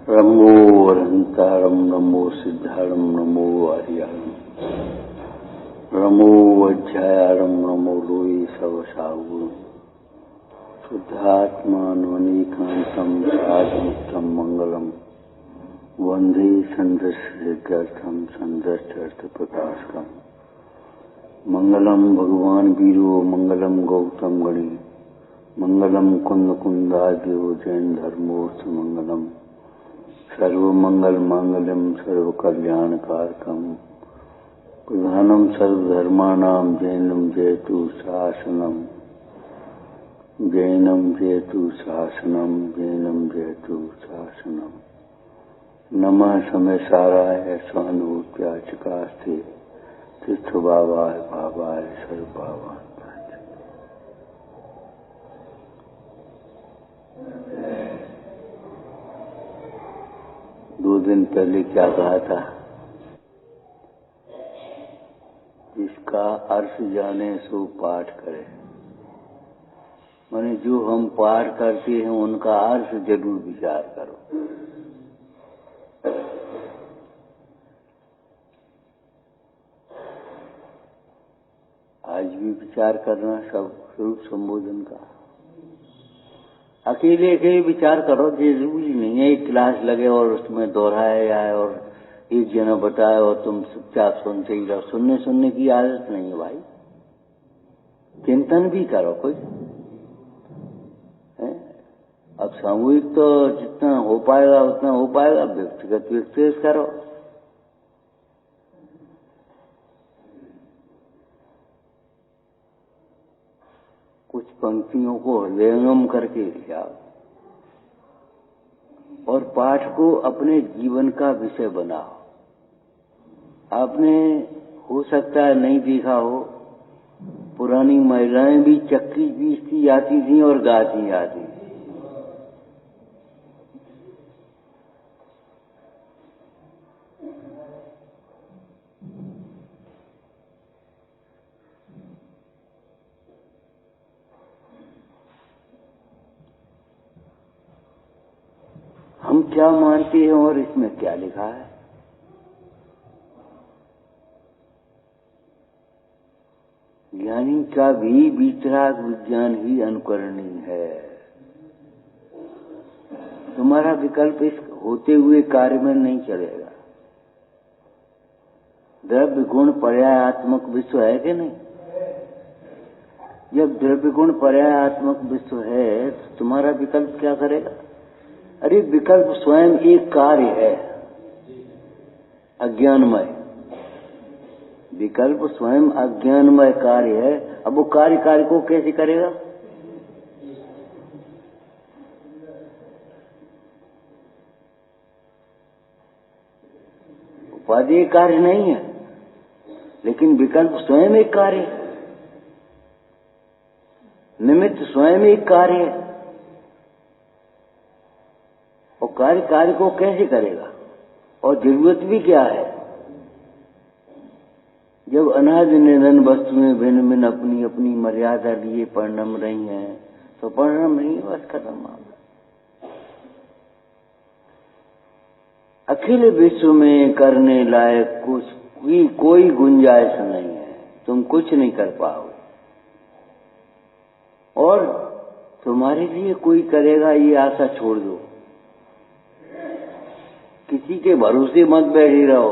नमो अनंतारं नमो सिद्धारं नमो आर्यारं नमो अध्यायारं नमो लोये सवसागुरं शुद्धात्मानवनीकान्तं साधमुक्तं मंगलम वंदे संदर्शयर्थम संदर्शर्थप्रकाशकम् मंगलम भगवान वीरो मंगलम गौतम गणी मंगलम कुंद कुंदाद्यो जैन धर्मोर्थ मंगलम सर्वमंगल मांगल्यम सर्वकल्याणकारकम प्रधानम सर्वधर्माणां जैनम जयतु शासनम जैनम जयतु शासनम जैनम जयतु शासनम नमः समय साराय स्वानुभूत्याचकास्ते तीर्थ भावाय भावाय सर्वभावाय। 2 दिन पहले क्या कहा था? जिसका अर्थ जाने सो पाठ करे। माने जो हम पाठ करते हैं उनका अर्थ जरूर विचार करो। आज भी विचार करना सब स्वरूप संबोधन का। अकेले अकेले विचार करो, जरूरी नहीं है एक क्लास लगे और उसमें दोहराया जाए और एक जना बताए और तुम चुपचाप सुनते ही रहो। सुनने की आदत नहीं है भाई, चिंतन भी करो कुछ है? अब सामूहिक तो जितना हो पाएगा उतना हो पाएगा, व्यक्तिगत करो। कुछ पंक्तियों को हृदयंगम करके जाओ और पाठ को अपने जीवन का विषय बनाओ। आपने हो सकता है नहीं देखा हो, पुरानी महिलाएं भी चक्की पीसती जाती थी और गाती जाती थी। हम क्या मानते हैं और इसमें क्या लिखा है? ज्ञानी का भी वितराग विज्ञान ही अनुकरणीय है। तुम्हारा विकल्प इस होते हुए कार्य में नहीं चलेगा। द्रव्य गुण पर्यायात्मक विश्व है कि नहीं? जब द्रव्य गुण पर्यायात्मक विश्व है तो तुम्हारा विकल्प क्या करेगा? अरे विकल्प स्वयं एक कार्य है, अज्ञानमय। विकल्प स्वयं अज्ञानमय कार्य है। अब वो कार्य को कैसे करेगा? उपाधि एक कार्य नहीं है, लेकिन विकल्प स्वयं एक कार्य है। निमित्त स्वयं एक कार्य है। और कार्य को कैसे करेगा? और जरूरत भी क्या है? जब अनादि निधन वस्तुएं भिन्न भिन्न अपनी अपनी मर्यादा लिए परिणम रही हैं, तो परिणम नहीं, बस खत्म मामला। अखिल विश्व में करने लायक कोई गुंजाइश नहीं है। तुम कुछ नहीं कर पाओगे और तुम्हारे लिए कोई करेगा ये आशा छोड़ दो। किसी के भरोसे मत बैठे रहो।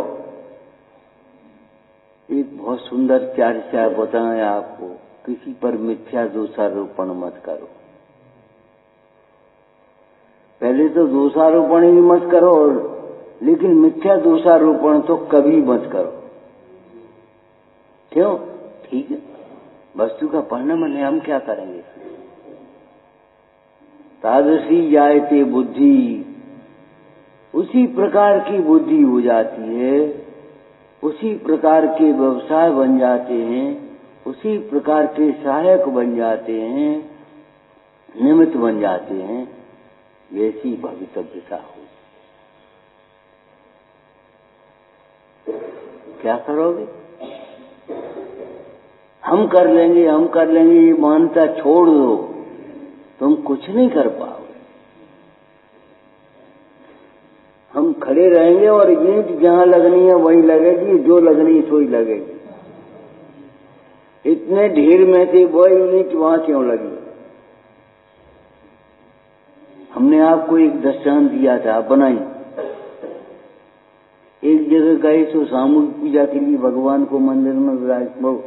एक बहुत सुंदर चर्चा बताएं आपको, किसी पर मिथ्या दोषारोपण मत करो। पहले तो दोषारोपण ही मत करो, लेकिन मिथ्या दोषारोपण तो कभी मत करो। क्यों? ठीक है, वस्तु का परिणाम है, हम क्या करेंगे? तादृशी जायते बुद्धि, उसी प्रकार की बुद्धि हो जाती है, उसी प्रकार के व्यवसाय बन जाते हैं, उसी प्रकार के सहायक बन जाते हैं, निमित्त बन जाते हैं, जैसी भवितव्यता हो। क्या करोगे? हम कर लेंगे ये मानता छोड़ दो, तुम कुछ नहीं कर पाओगे। हम खड़े रहेंगे और ईंट जहां लगनी है वहीं लगेगी, जो लगनी है सोई लगेगी। इतने ढेर में से वही ईंट वहां क्यों लगी? हमने आपको एक दृष्टांत दिया था, आप बनाई। एक जगह गए तो सामूहिक पूजा के लिए भगवान को मंदिर में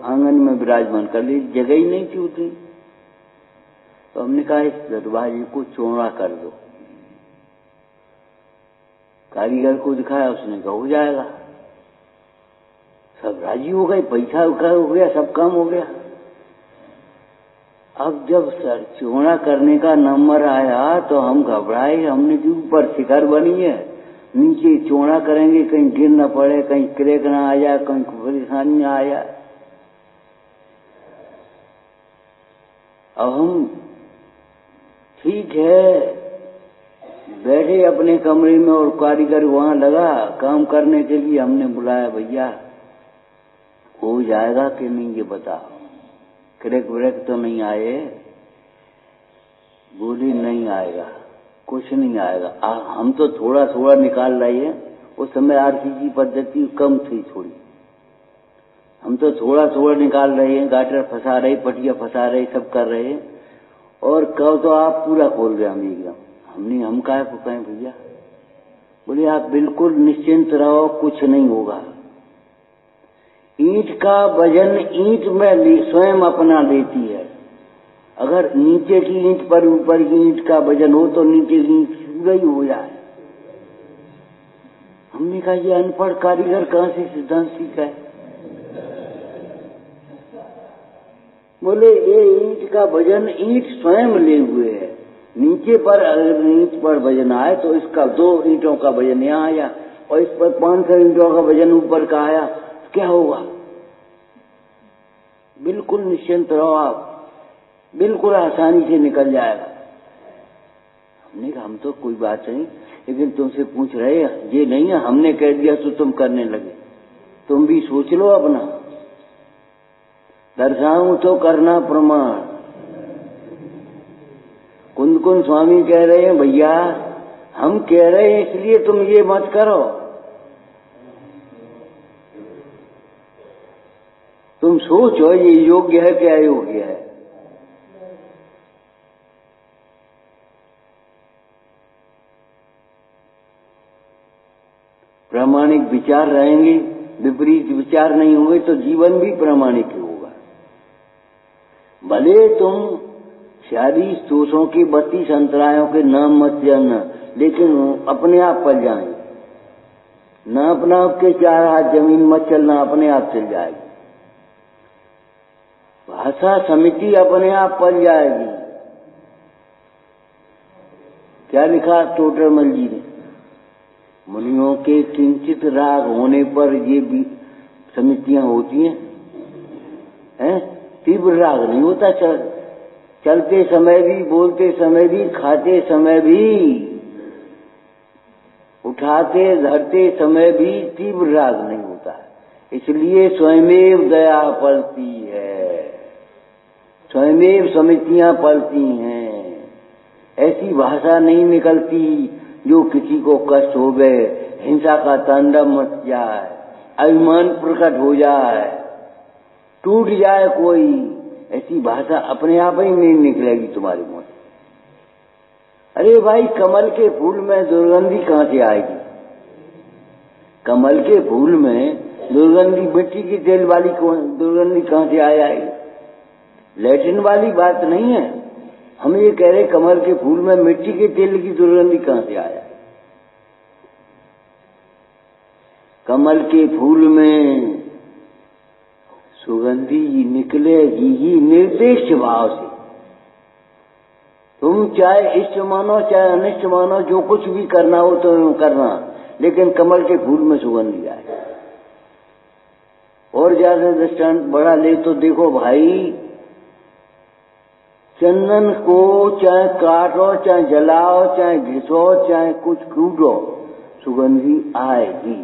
आंगन में विराजमान कर ली, जगह ही नहीं थी उतनी। तो हमने कहा इस दरवाजे को चौड़ा कर दो। कारीगर को दिखाया, उसने कहा हो जाएगा। सब राजी हो गए, पैसा हो गया, सब काम हो गया। अब जब सर चौड़ा करने का नंबर आया तो हम घबराए। हमने कि ऊपर शिखर बनी है, नीचे चौड़ा करेंगे, कहीं गिर न पड़े, कहीं क्रैक न आ जाए, कहीं परेशानी न आ जाए। अब हम ठीक है बैठे अपने कमरे में और कारीगर वहां लगा काम करने के लिए। हमने बुलाया, भैया हो जाएगा कि नहीं ये बताओ, क्रैक व्रैक तो नहीं आए? बोली नहीं आएगा, कुछ नहीं आएगा। हम तो थोड़ा थोड़ा निकाल रहे हैं। उस समय आरसीसी पद्धति कम थी थोड़ी, हम तो थोड़ा थोड़ा निकाल रहे हैं, गाटर फंसा रहे, पटिया फंसा रहे, सब कर रहे हैं। और कहो तो आप पूरा खोल गए हम एकदम। हम काहे को कहें भैया? बोले आप बिल्कुल निश्चिंत रहो, कुछ नहीं होगा। ईंट का वजन ईंट में स्वयं अपना लेती है। अगर नीचे की ईंट पर ऊपर की ईंट का वजन हो तो नीचे की ईंट पूरा ही हो जाए। हमने कहा ये अनपढ़ कारीगर कहां से सिद्धांत सीखा है? बोले ये ईंट का वजन ईंट स्वयं ले हुए है। नीचे पर अगर ईंट पर वजन आए तो इसका 2 ईंटों का वजन यहाँ आया और इस पर 500 ईंटों का वजन ऊपर का आया, क्या होगा? बिल्कुल निश्चिंत रहो आप, बिल्कुल आसानी से निकल जाएगा। हमने कहा हम तो कोई बात नहीं, लेकिन तुमसे पूछ रहे ये नहीं है, हमने कह दिया तो तुम करने लगे। तुम भी सोच लो अपना। दर्शाऊं तो करना प्रमाण। कुंद कुंद स्वामी कह रहे हैं भैया हम कह रहे हैं इसलिए तुम ये मत करो। तुम सोचो ये योग्य है क्या अयोग्य है। प्रामाणिक विचार रहेंगे, विपरीत विचार नहीं होंगे तो जीवन भी प्रामाणिक होगा। भले तुम 46 दोषों की 32 अंतरायों के नाम मत जानना, लेकिन अपने आप पल जाएंगे। ना अपना आपके 4 हाथ जमीन मत चलना, अपने आप चल जाएगी। भाषा समिति अपने आप पल जाएगी। क्या लिखा टोटरमल जी ने? मुनियों के किंचित राग होने पर ये भी समितियां होती हैं। तीव्र राग नहीं होता, चलते समय भी, बोलते समय भी, खाते समय भी, उठाते धरते समय भी तीव्र राग नहीं होता। इसलिए स्वयमेव दया पलती है, स्वयमेव समितियां पलती हैं। ऐसी भाषा नहीं निकलती जो किसी को कष्ट हो गए, हिंसा का तांडव मच जाए, अभिमान प्रकट हो जाए, टूट जाए कोई। ऐसी भाषा अपने आप ही नहीं निकलेगी तुम्हारे मुंह से। अरे भाई कमल के फूल में दुर्गंधी कहां से आएगी? कमल के फूल में दुर्गंधी, मिट्टी की तेल वाली दुर्गंधी कहां से आएगी? लैट्रिन वाली बात नहीं है। हम ये कह रहे कमल के फूल में मिट्टी के तेल की दुर्गंधी कहां से आया? कमल के फूल में सुगंधी निकलेगी ही निर्देश भाव से। तुम चाहे इष्ट मानो चाहे अनिष्ट मानो, जो कुछ भी करना हो तो करना, लेकिन कमल के फूल में सुगंधी आए। और ज्यादा दृष्टांत बड़ा ले तो देखो भाई, चंदन को चाहे काटो, चाहे जलाओ, चाहे घिसो, चाहे कुछ कूटो, सुगंधी आएगी।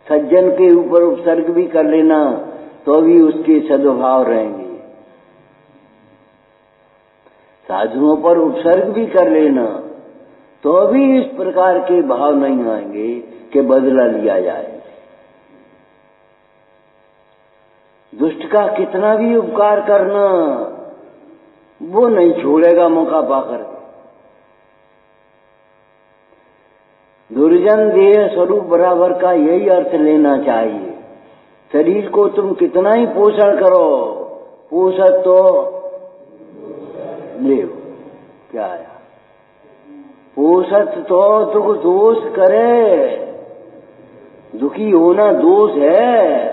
सज्जन के ऊपर उपसर्ग भी कर लेना तो भी उसके सद्भाव रहेंगे। साधुओं पर उपसर्ग भी कर लेना तो भी इस प्रकार के भाव नहीं आएंगे कि बदला लिया जाए। दुष्ट का कितना भी उपकार करना वो नहीं छोड़ेगा मौका पाकर। दुर्जन देह स्वरूप बराबर का यही अर्थ लेना चाहिए। शरीर को तुम कितना ही पोषण करो, पोषक तो ले क्या आया, पोषक तो दुख दोष करे। दुखी होना दोष है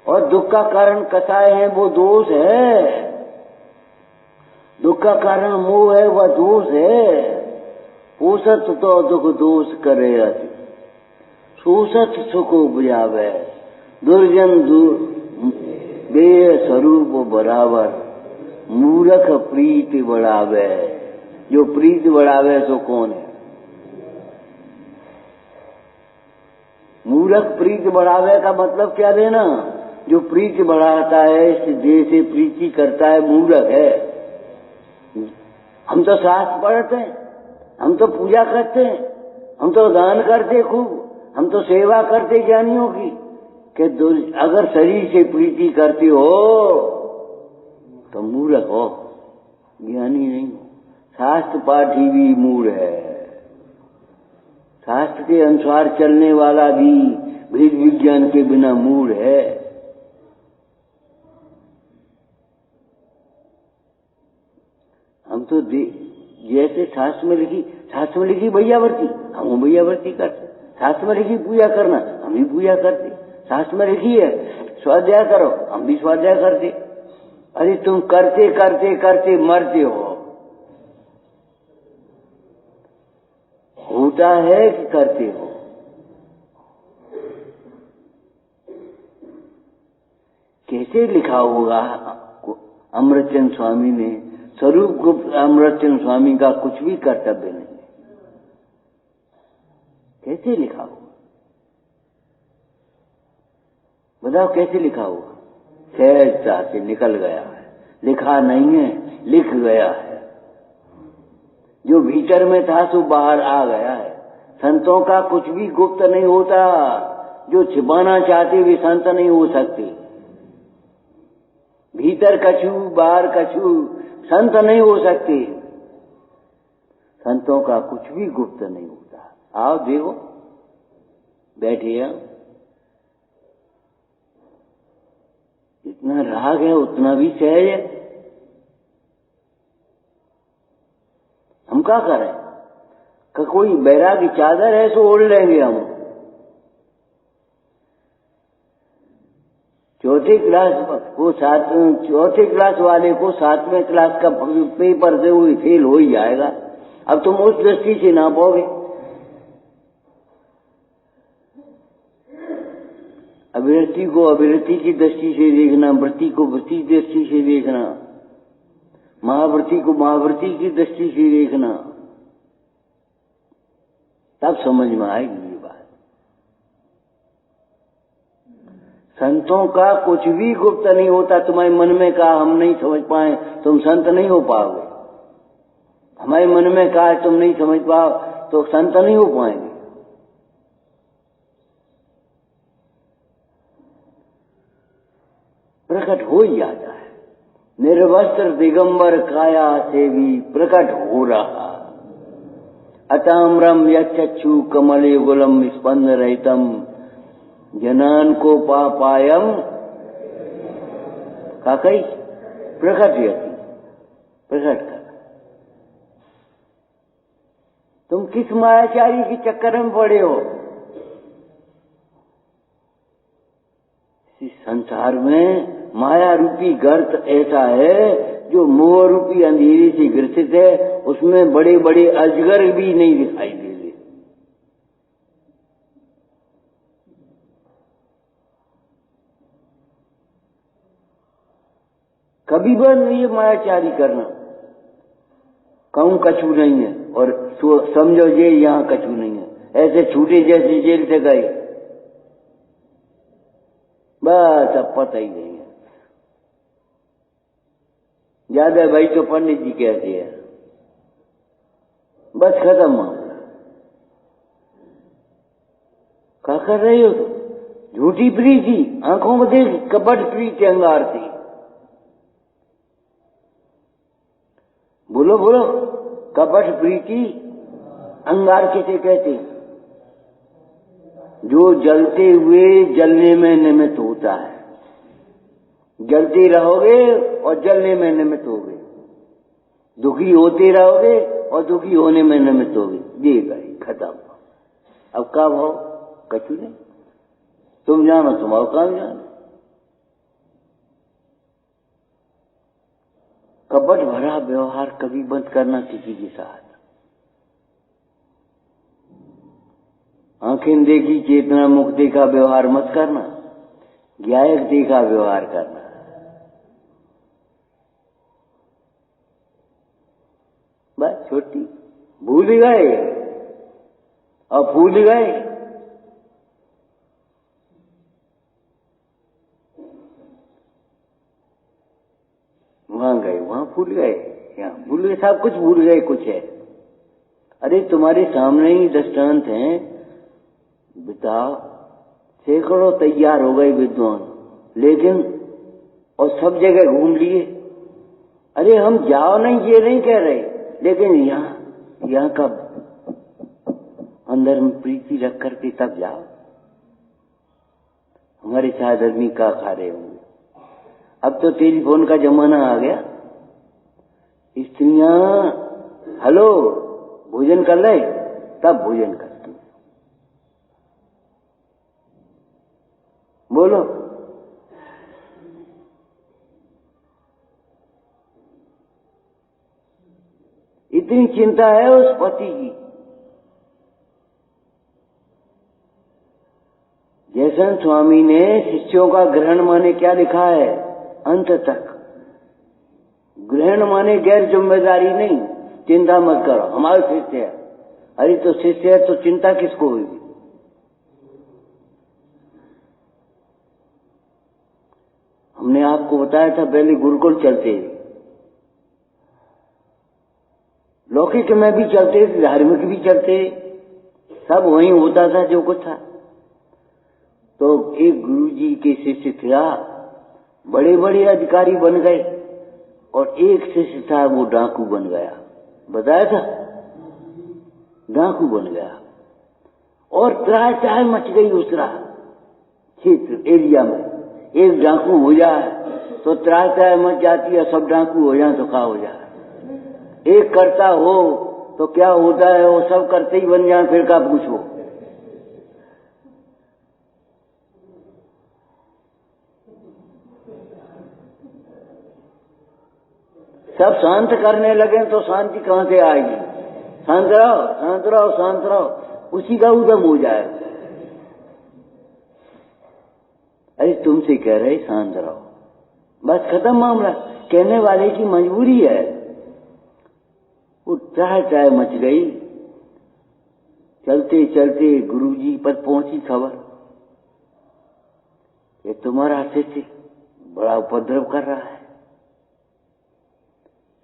और दुख का कारण कसाय है वो दोष है। दुख का कारण मोह है वह दोष है। पोषत तो दुख दोष करे अति, शोषत सुख उपजावे। दुर्जन देह स्वरूप बराबर, मूर्ख प्रीति बढ़ावे। जो प्रीति बढ़ावे तो कौन है? मूर्ख प्रीति बढ़ावे का मतलब क्या लेना? जो प्रीति बढ़ाता है, इस देह से प्रीति करता है, मूर्ख है। हम तो शास्त्र पढ़ते हैं, हम तो पूजा करते हैं, हम तो दान करते खूब, हम तो सेवा करते ज्ञानियों की। कि अगर शरीर से प्रीति करते हो तो मूर्ख हो, ज्ञानी नहीं हो। शास्त्र पाठी भी मूढ़ है। शास्त्र के अनुसार चलने वाला भी भेद विज्ञान के बिना मूढ़ है। हम तो जैसे शास्त्र में लिखी भैयावर्ती, हम भैयावर्ती करते। शास्त्र में लिखी पूजा करना, हम भी पूजा करते। शास्त्र में लिखी है स्वाध्याय करो, हम भी स्वाध्याय करते। अरे तुम करते करते करते मरते हो। होता है कि करते हो? कैसे लिखा होगा? अमृतचंद स्वामी ने, स्वरूप गुप्त अमृतचंद स्वामी का कुछ भी कर्तव्य नहीं है। कैसे लिखा होगा? बताओ कैसे लिखा होगा? सहजता से निकल गया है, लिखा नहीं है, लिख गया है। जो भीतर में था सो बाहर आ गया है। संतों का कुछ भी गुप्त नहीं होता। जो छिपाना चाहते वे संत नहीं हो सकते। भीतर कछु बाहर कछु, संत नहीं हो सकते। संतों का कुछ भी गुप्त नहीं होता। आओ देखो, बैठे हैं, जितना राग है उतना भी सहज है। हम क्या करें? कि कोई बैरागी चादर है सो ओढ़ लेंगे हम। चौथी क्लास वाले को 7वें क्लास का पेपर से वो फेल हो ही जाएगा। अब तुम उस दृष्टि से ना पाओगे। अभिवृत्ति को अभिवृत्ति की दृष्टि से देखना, वृत्ति को वृत्ति की दृष्टि से देखना, महावृत्ति को महावृत्ति की दृष्टि से देखना, तब समझ में आएगी ये बात। संतों का कुछ भी गुप्त नहीं होता। तुम्हारे मन में कहा हम नहीं समझ पाए, तुम संत नहीं हो पाओगे। हमारे मन में कहा तुम नहीं समझ पाओ तो संत नहीं हो पाएंगे। प्रकट हो ही जाता है। निर्वस्त्र दिगंबर काया से भी प्रकट हो रहा। अताम्रम यच्चक्षु कमले गुलम स्पंद रहितम जनान को पापायम का कई प्रकट यति, प्रकट कर। तुम किस मायाचारी के चक्कर में पड़े हो? इस संसार में माया रूपी गर्त ऐसा है जो मोह रूपी अंधेरे से ग्रसित है। उसमें बड़े बड़े अजगर भी नहीं दिखाई दे रहे। कभी बंद ये मायाचारी करना। कहूं कछु नहीं है और समझो ये यहां कछु नहीं है, ऐसे छूटे जैसे जेल से गए, बस अब पता ही नहीं है। ज्यादा भाई तो पंडित जी कहते हैं। बस खत्म मामला। क्या कर रही हो तुम? झूठी प्रीति, आंखों में देख कपट प्रीति अंगार थी। बोलो बोलो, कपट प्रीति अंगार किसे कहते हैं? जो जलते हुए जलने में निमित्त होता है। जलते रहोगे और जलने में निमित्त होगे, दुखी होते रहोगे और दुखी होने में निमित्त होगे। ये गई खत्म। अब क्या भाव? कछु नहीं, तुम जानो तुम्हारा काम जानो। कपट भरा व्यवहार कभी बंद करना किसी के साथ। आंखें देखी चेतना मुक्ति का व्यवहार मत करना, ज्ञायक देखा व्यवहार करना। बस छोटी भूल गए और भूल गए। वहां गए, वहां भूल गए, यहाँ भूल गए, सब कुछ भूल गए। कुछ है, अरे तुम्हारे सामने ही दृष्टांत हैं। बताओ, सैकड़ों तैयार हो गए विद्वान, लेकिन और सब जगह घूम लिए। अरे हम जाओ नहीं, ये नहीं कह रहे, लेकिन यहाँ का अंदर में प्रीति रख करके तब जाओ। हमारे साथ आदमी का खा रहे होंगे। अब तो टेलीफोन का जमाना आ गया। स्त्रियां हेलो भोजन कर ले, तब भोजन करती। बोलो, इतनी चिंता है उस पति की। जयसन स्वामी ने शिष्यों का ग्रहण माने क्या लिखा है? अंत तक ग्रहण माने गैर जिम्मेदारी नहीं। चिंता मत करो, हमारे शिष्य है। अरे तो शिष्य है तो चिंता किसको होगी? हमने आपको बताया था पहले गुरुकुल चलते, लौकिक में भी चलते, धार्मिक भी चलते, सब वहीं होता था जो कुछ था। तो एक गुरुजी के शिष्य था, बड़े बड़े अधिकारी बन गए, और एक शिष्य था वो डाकू बन गया। बताया था, डाकू बन गया, और त्राह चाह मच गई उस क्षेत्र एरिया में। एक डाकू हो जाए तो त्राह चाह मच जाती है, सब डाकू हो जाए तो क्या हो जाए? एक करता हो तो क्या होता है? वो सब करते ही बन जाए, फिर क्या पूछो? सब शांत करने लगे तो शांति कहां से आएगी? शांत रहो, शांत रहो, शांत रहो, उसी का उदम हो जाए। अरे तुमसे कह रहे शांत रहो, बस खत्म मामला। कहने वाले की मजबूरी है। वो चाह मच गई। चलते चलते गुरुजी पर पहुंची खबर कि तुम्हारा शिष्य बड़ा उपद्रव कर रहा है।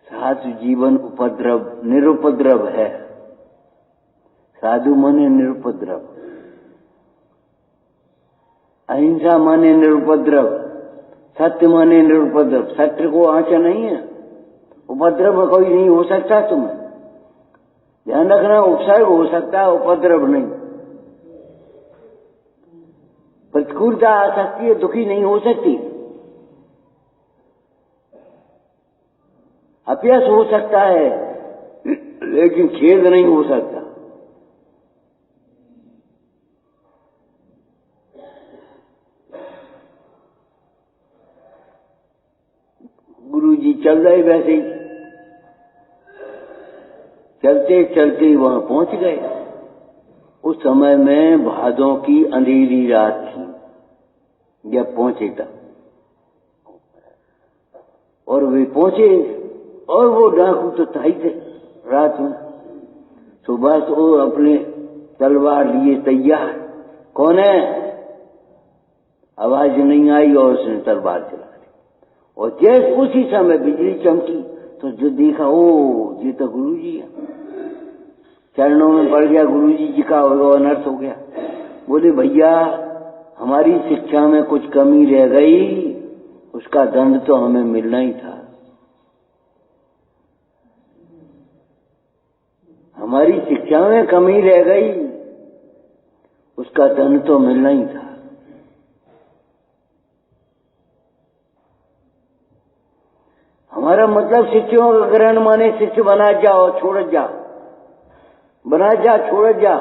साधु जीवन उपद्रव निरुपद्रव है। साधु माने निरुपद्रव, अहिंसा माने निरुपद्रव, सत्य माने निरुपद्रव। सत्य को आंचा नहीं है, उपद्रव में कोई नहीं हो सकता। तुम्हें ध्यान रखना, उपसर्ग हो सकता है, उपद्रव नहीं। प्रतिकूलता आ सकती है, दुखी नहीं हो सकती। अपयश हो सकता है, लेकिन खेद नहीं हो सकता। गुरुजी चल रहे वैसे ही, चलते चलते वहां पहुंच गए। उस समय में भादों की अंधेरी रात थी जब पहुंचे तब, और वे पहुंचे, और वो डाकू तो था ही थे रात में। सुबह से वो अपने तलवार लिए तैयार। कौन है? आवाज नहीं आई और उसने तलवार चला दी, और जैसे उसी समय बिजली चमकी तो जो देखा, ओ ये तो गुरु जी है। चरणों में पड़ गया, गुरु जी का अनर्थ हो गया। बोले भैया हमारी शिक्षा में कुछ कमी रह गई, उसका दंड तो हमें मिलना ही था। हमारी शिक्षा में कमी रह गई, उसका दंड तो मिलना ही था। हमारा मतलब शिष्यों का ग्रहण माने शिष्य बना जाओ छोड़ जा, बना जा छोड़ जा।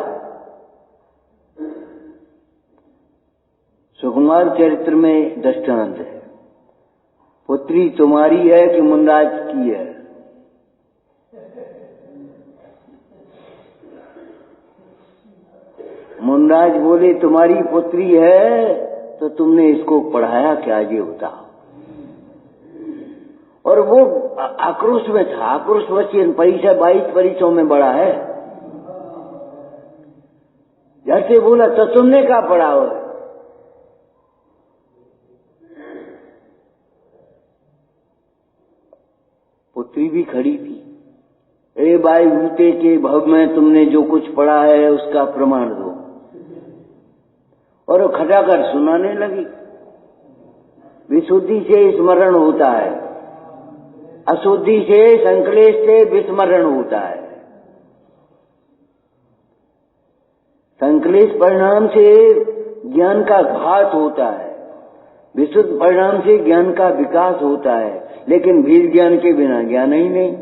सुकुमार चरित्र में दृष्टांत है, पुत्री तुम्हारी है कि मुनराज की है? मुनराज बोले तुम्हारी पुत्री है तो तुमने इसको पढ़ाया क्या, ये बताओ। और वो आक्रोश में था, आक्रोश वचन परीक्षा 22 परीक्षाओं में बड़ा है। जैसे बोला तो तुमने क्या पढ़ा हो? पुत्री भी खड़ी थी, ए भाई भूते के भव में तुमने जो कुछ पढ़ा है उसका प्रमाण दो। और वो खटाखट सुनाने लगी। विशुद्धि से स्मरण होता है, अशुद्धि से संकलेश से विस्मरण होता है। संकलेश परिणाम से ज्ञान का घात होता है, विशुद्ध परिणाम से ज्ञान का विकास होता है। लेकिन बीज ज्ञान के बिना ज्ञान ही नहीं।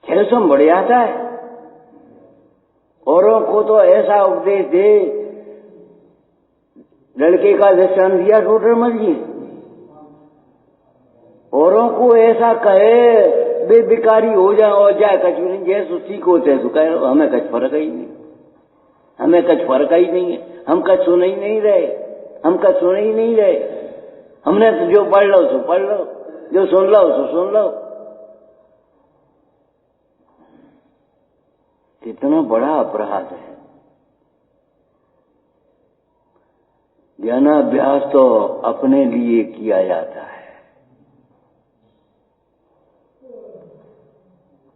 600 बढ़ जाता है। औरों को तो ऐसा उपदेश दे, लड़के का दृष्टांत दिया टोटरमल जी, औरों को ऐसा कहे बेबिकारी हो जाए और जाए कछ भी नहीं, जैसे उसी को तैसु कहे, हमें कछ फर्क ही नहीं, हमें कछ फर्क ही नहीं है, हम कछ सुन ही नहीं रहे, हम कछ सुन ही नहीं रहे। हमने तो जो पढ़ लो सो पढ़ लो, जो सुन लो सो सुन लो। कितना बड़ा अपराध है। ज्ञानाभ्यास तो अपने लिए किया जाता है।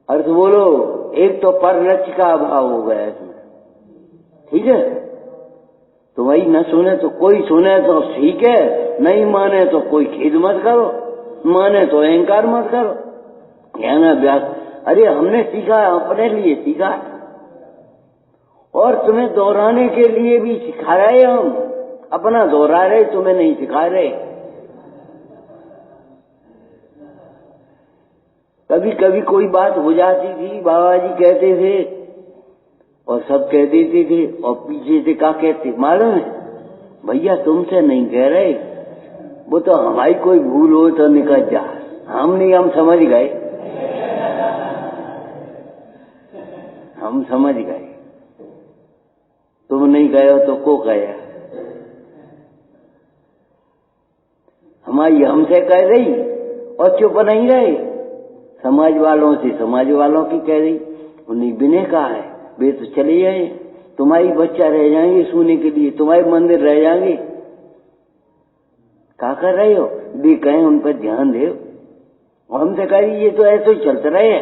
अर्थ बोलो, एक तो पर लक्ष्य का अभाव हो गया इसमें, ठीक है। तो वही न सुने तो कोई सुने तो ठीक है, नहीं माने तो कोई खेद मत करो, माने तो अहंकार मत करो। ज्ञानाभ्यास, अरे हमने सीखा, अपने लिए सीखा, और तुम्हें दोहराने के लिए भी सिखा रहे। हम अपना दोहरा रहे, तुम्हें नहीं सिखा रहे। कभी कभी कोई बात हो जाती थी, बाबा जी कहते थे और सब कह देते थे, और पीछे से क्या कहते मालूम है? भैया तुमसे नहीं कह रहे, वो तो हमारी कोई भूल हो तो निकल जा, हम नहीं, हम समझ गए, हम समझ गए। तुम नहीं गए हो तो को गया? हमारी हमसे कह रही और चुप नहीं रहे। समाज वालों से समाज वालों की कह रही, उन्हें बिने कहा है, वे तो चले जाए, तुम्हारी बच्चा रह जाएंगे सोने के लिए, तुम्हारे मंदिर रह जाएंगे। क्या कर रहे हो? वे कहें उन पर ध्यान दे। और हमसे कही ये तो ऐसे ही चलते रहे।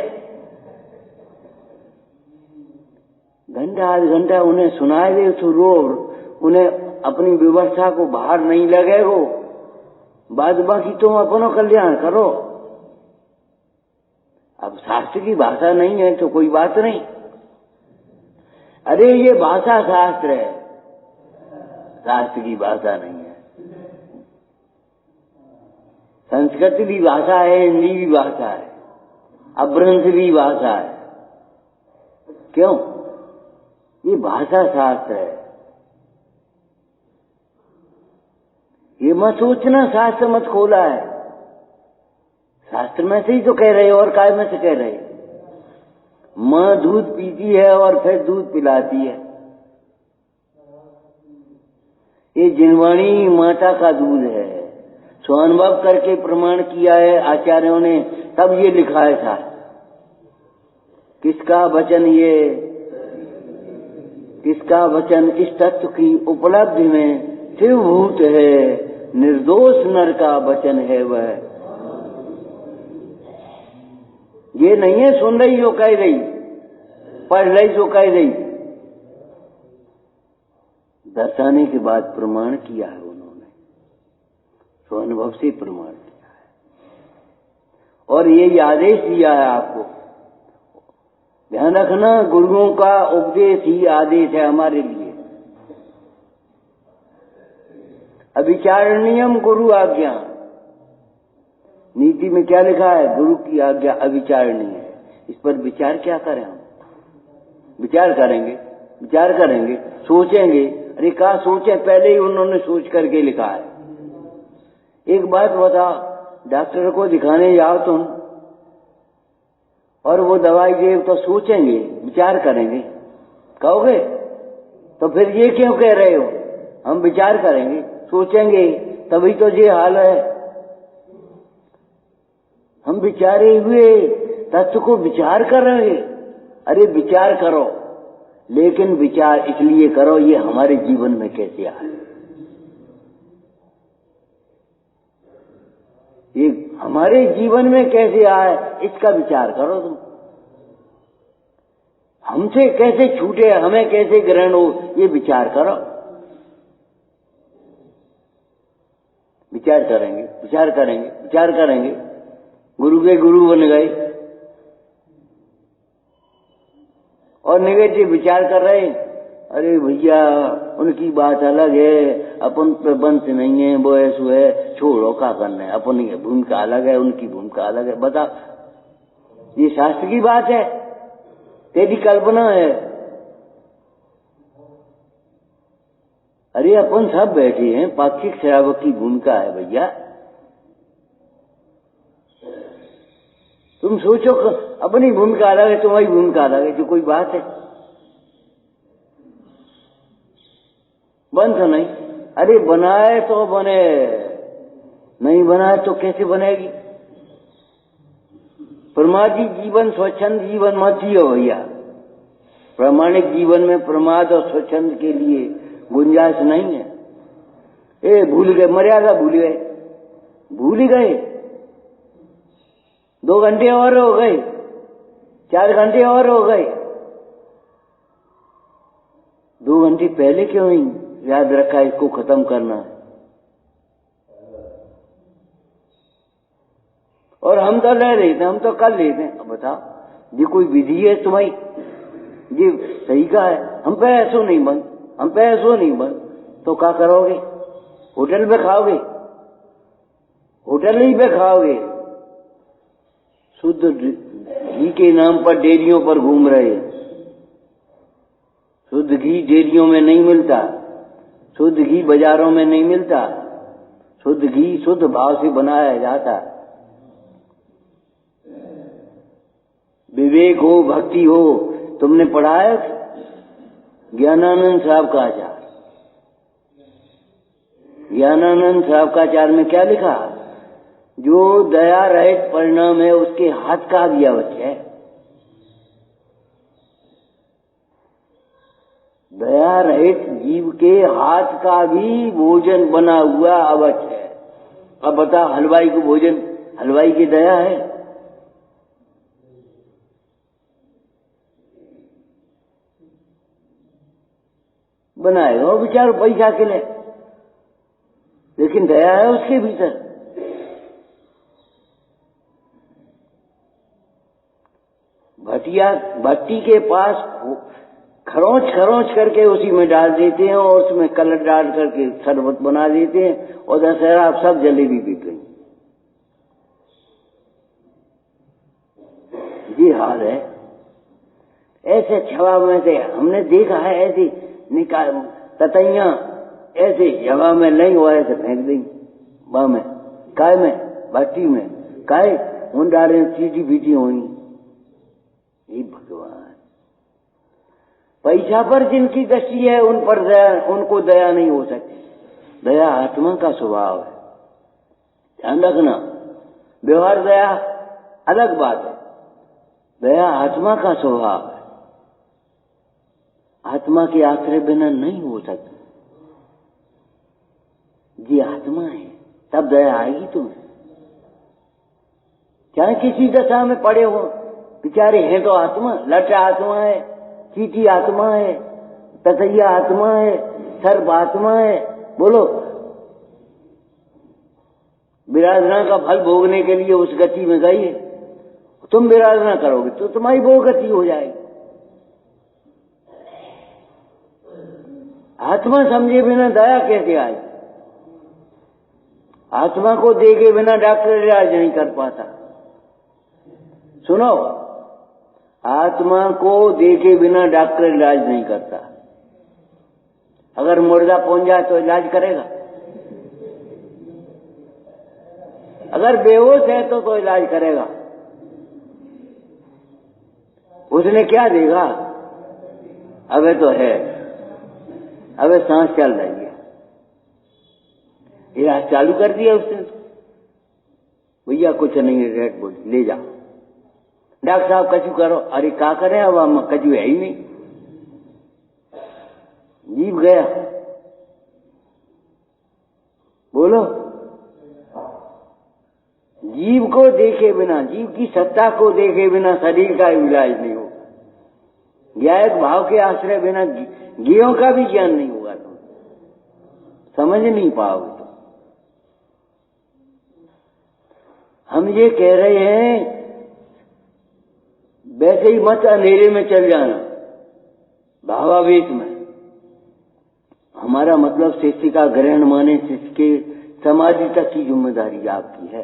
घंटा आध घंटा उन्हें सुनाए दे तो रोज उन्हें अपनी व्यवस्था को बाहर नहीं लगेगो, बाद बाकी तुम अपनो कल्याण करो। अब शास्त्र की भाषा नहीं है तो कोई बात नहीं। अरे ये भाषा शास्त्र है, शास्त्र की भाषा नहीं है। संस्कृत भी भाषा है, हिंदी भी भाषा है, अपभ्रंश भी भाषा है। क्यों? ये भाषा शास्त्र है। ये मत सोचना शास्त्र मत खोला है, शास्त्र में से ही तो कह रहे हो, और काय में से कह रहे? माँ दूध पीती है और फिर दूध पिलाती है। ये जिनवाणी माता का दूध है, स्वानुभव करके प्रमाण किया है आचार्यों ने, तब ये लिखा है था। किसका वचन ये, किसका वचन इस तत्व की उपलब्धि में शिवभूत है, निर्दोष नर का वचन है वह। ये नहीं है सुन रही जो कह रही, पढ़ रही जो कह रही, दर्शाने के बाद प्रमाण किया है उन्होंने, तो अनुभव से प्रमाण किया है और ये आदेश दिया है आपको। ध्यान रखना, गुरुओं का उपदेश ही आदेश है हमारे लिए। अविचारणीयम गुरु आज्ञा, नीति में क्या लिखा है? गुरु की आज्ञा अविचारणीय है। इस पर विचार क्या करें हम? विचार करेंगे, विचार करेंगे, सोचेंगे। अरे कहा सोचे, पहले ही उन्होंने सोच करके लिखा है। एक बात बता, डॉक्टर को दिखाने जाओ तुम और वो दवाई दे तो सोचेंगे, विचार करेंगे, कहोगे? तो फिर ये क्यों कह रहे हो? हम विचार करेंगे, सोचेंगे, तभी तो ये हाल है। हम विचारे हुए तत्व को विचार कर रहे हैं। अरे विचार करो, लेकिन विचार इसलिए करो ये हमारे जीवन में कैसे आए, ये हमारे जीवन में कैसे आए इसका विचार करो तुम। हमसे कैसे छूटे, हमें कैसे ग्रहण हो, ये विचार करो। विचार करेंगे, विचार करेंगे, विचार करेंगे। गुरु के गुरु बन गए और नेगेटिव विचार कर रहे हैं। अरे भैया उनकी बात अलग है, अपन पे बंस नहीं है, वो ऐसा है, छोड़ो क्या करना है, अपन की भूमिका अलग है, उनकी भूमिका अलग है। बता, ये शास्त्र की बात है, तेरी कल्पना है? अरे अपन सब बैठे हैं, पाक्षिक श्रावक की भूमिका है भैया। तुम सोचो, अपनी भूमिका अलग है, तुम्हारी भूमिका अलग है, जो कोई बात है? बन तो नहीं। अरे बनाए तो बने, नहीं बनाए तो कैसे बनेगी? प्रमादी जीवन स्वच्छंद जीवन मत जियो भैया। प्रामाणिक जीवन में प्रमाद और स्वच्छंद के लिए गुंजाइश नहीं है। ए भूल गए, मर्यादा भूल गए, भूल ही गए। 2 घंटे और हो गए, 4 घंटे और हो गए। 2 घंटे पहले क्यों नहीं याद रखा इसको खत्म करना है? और हम तो ले रहे थे, हम तो कर लेते हैं। अब बताओ, ये कोई विधि है तुम्हारी? ये सही का है? हम पे ऐसो नहीं बन, हम पे ऐसो नहीं बन, तो क्या करोगे? होटल पे खाओगे, होटल ही पे खाओगे। शुद्ध घी के नाम पर डेयरियों पर घूम रहे। शुद्ध घी डेयरियों में नहीं मिलता, शुद्ध घी बाजारों में नहीं मिलता। शुद्ध घी शुद्ध भाव से बनाया जाता। विवेक हो, भक्ति हो। तुमने पढ़ा है ज्ञानानंद साहब का आचार? ज्ञानानंद साहब का आचार में क्या लिखा? जो दया रहित परिणाम है उसके हाथ का भी अवच है। दया रहित जीव के हाथ का भी भोजन बना हुआ अवच है। अब बता, हलवाई को भोजन, हलवाई की दया है? बनाएगा वो बेचारा पैसा के लिए, लेकिन दया है उसके भीतर। भटिया भट्टी के पास खरोंच खरोंच करके उसी में डाल देते हैं और उसमें कलर डाल करके शरबत बना देते हैं और दशहरा आप सब जलेबी पीते हैं। ये हाल है। ऐसे छवा में से हमने देखा है, ऐसी निकाल ततैया ऐसे हवा में नहीं हुआ, ऐसे फेंक दी वहां में, काय में, भट्टी में, काय उन डाले चीटी पीटी होनी। ये भगवान, पैसा पर जिनकी दृष्टि है उन पर दया, उनको दया नहीं हो सकती। दया आत्मा का स्वभाव है, ध्यान रखना। व्यवहार दया अलग बात है, दया आत्मा का स्वभाव है। आत्मा के आश्रय बिना नहीं हो सकता। ये आत्मा है, तब दया आएगी तुम्हें। क्या किसी दशा में पड़े हो, बेचारे हैं तो आत्मा, लट आत्मा है, चीटी आत्मा है, ततैया आत्मा है, सर्प आत्मा है। बोलो, विराधना का फल भोगने के लिए उस गति में गई है। तुम विराधना करोगे तो तुम्हारी वो गति हो जाएगी। आत्मा समझे बिना दया कैसे आए? आत्मा को देखे बिना डॉक्टर इलाज नहीं कर पाता। सुनो, आत्मा को देखे बिना डॉक्टर इलाज नहीं करता। अगर मुर्दा पहुंच जाए तो इलाज करेगा, अगर बेहोश है तो इलाज करेगा। उसने क्या देगा? अबे तो है, अबे सांस चल रही है, इलाज चालू कर दिया उसने। भैया कुछ नहीं है, रेड बुल ले जा। डॉक्टर साहब कछु करो। अरे क्या करें, अब हम कछु है ही नहीं, जीव गया। बोलो, जीव को देखे बिना, जीव की सत्ता को देखे बिना शरीर का इलाज नहीं होगा। ज्ञायक भाव के आश्रय बिना ज्ञेयों का भी ज्ञान नहीं होगा। तुम समझ नहीं पाओगे। तुम हम ये कह रहे हैं, वैसे ही मत अंधेरे में चल जाना, भावावेश में। हमारा मतलब शिष्य का ग्रहण माने शिष्य के समाधि तक की जिम्मेदारी आपकी है।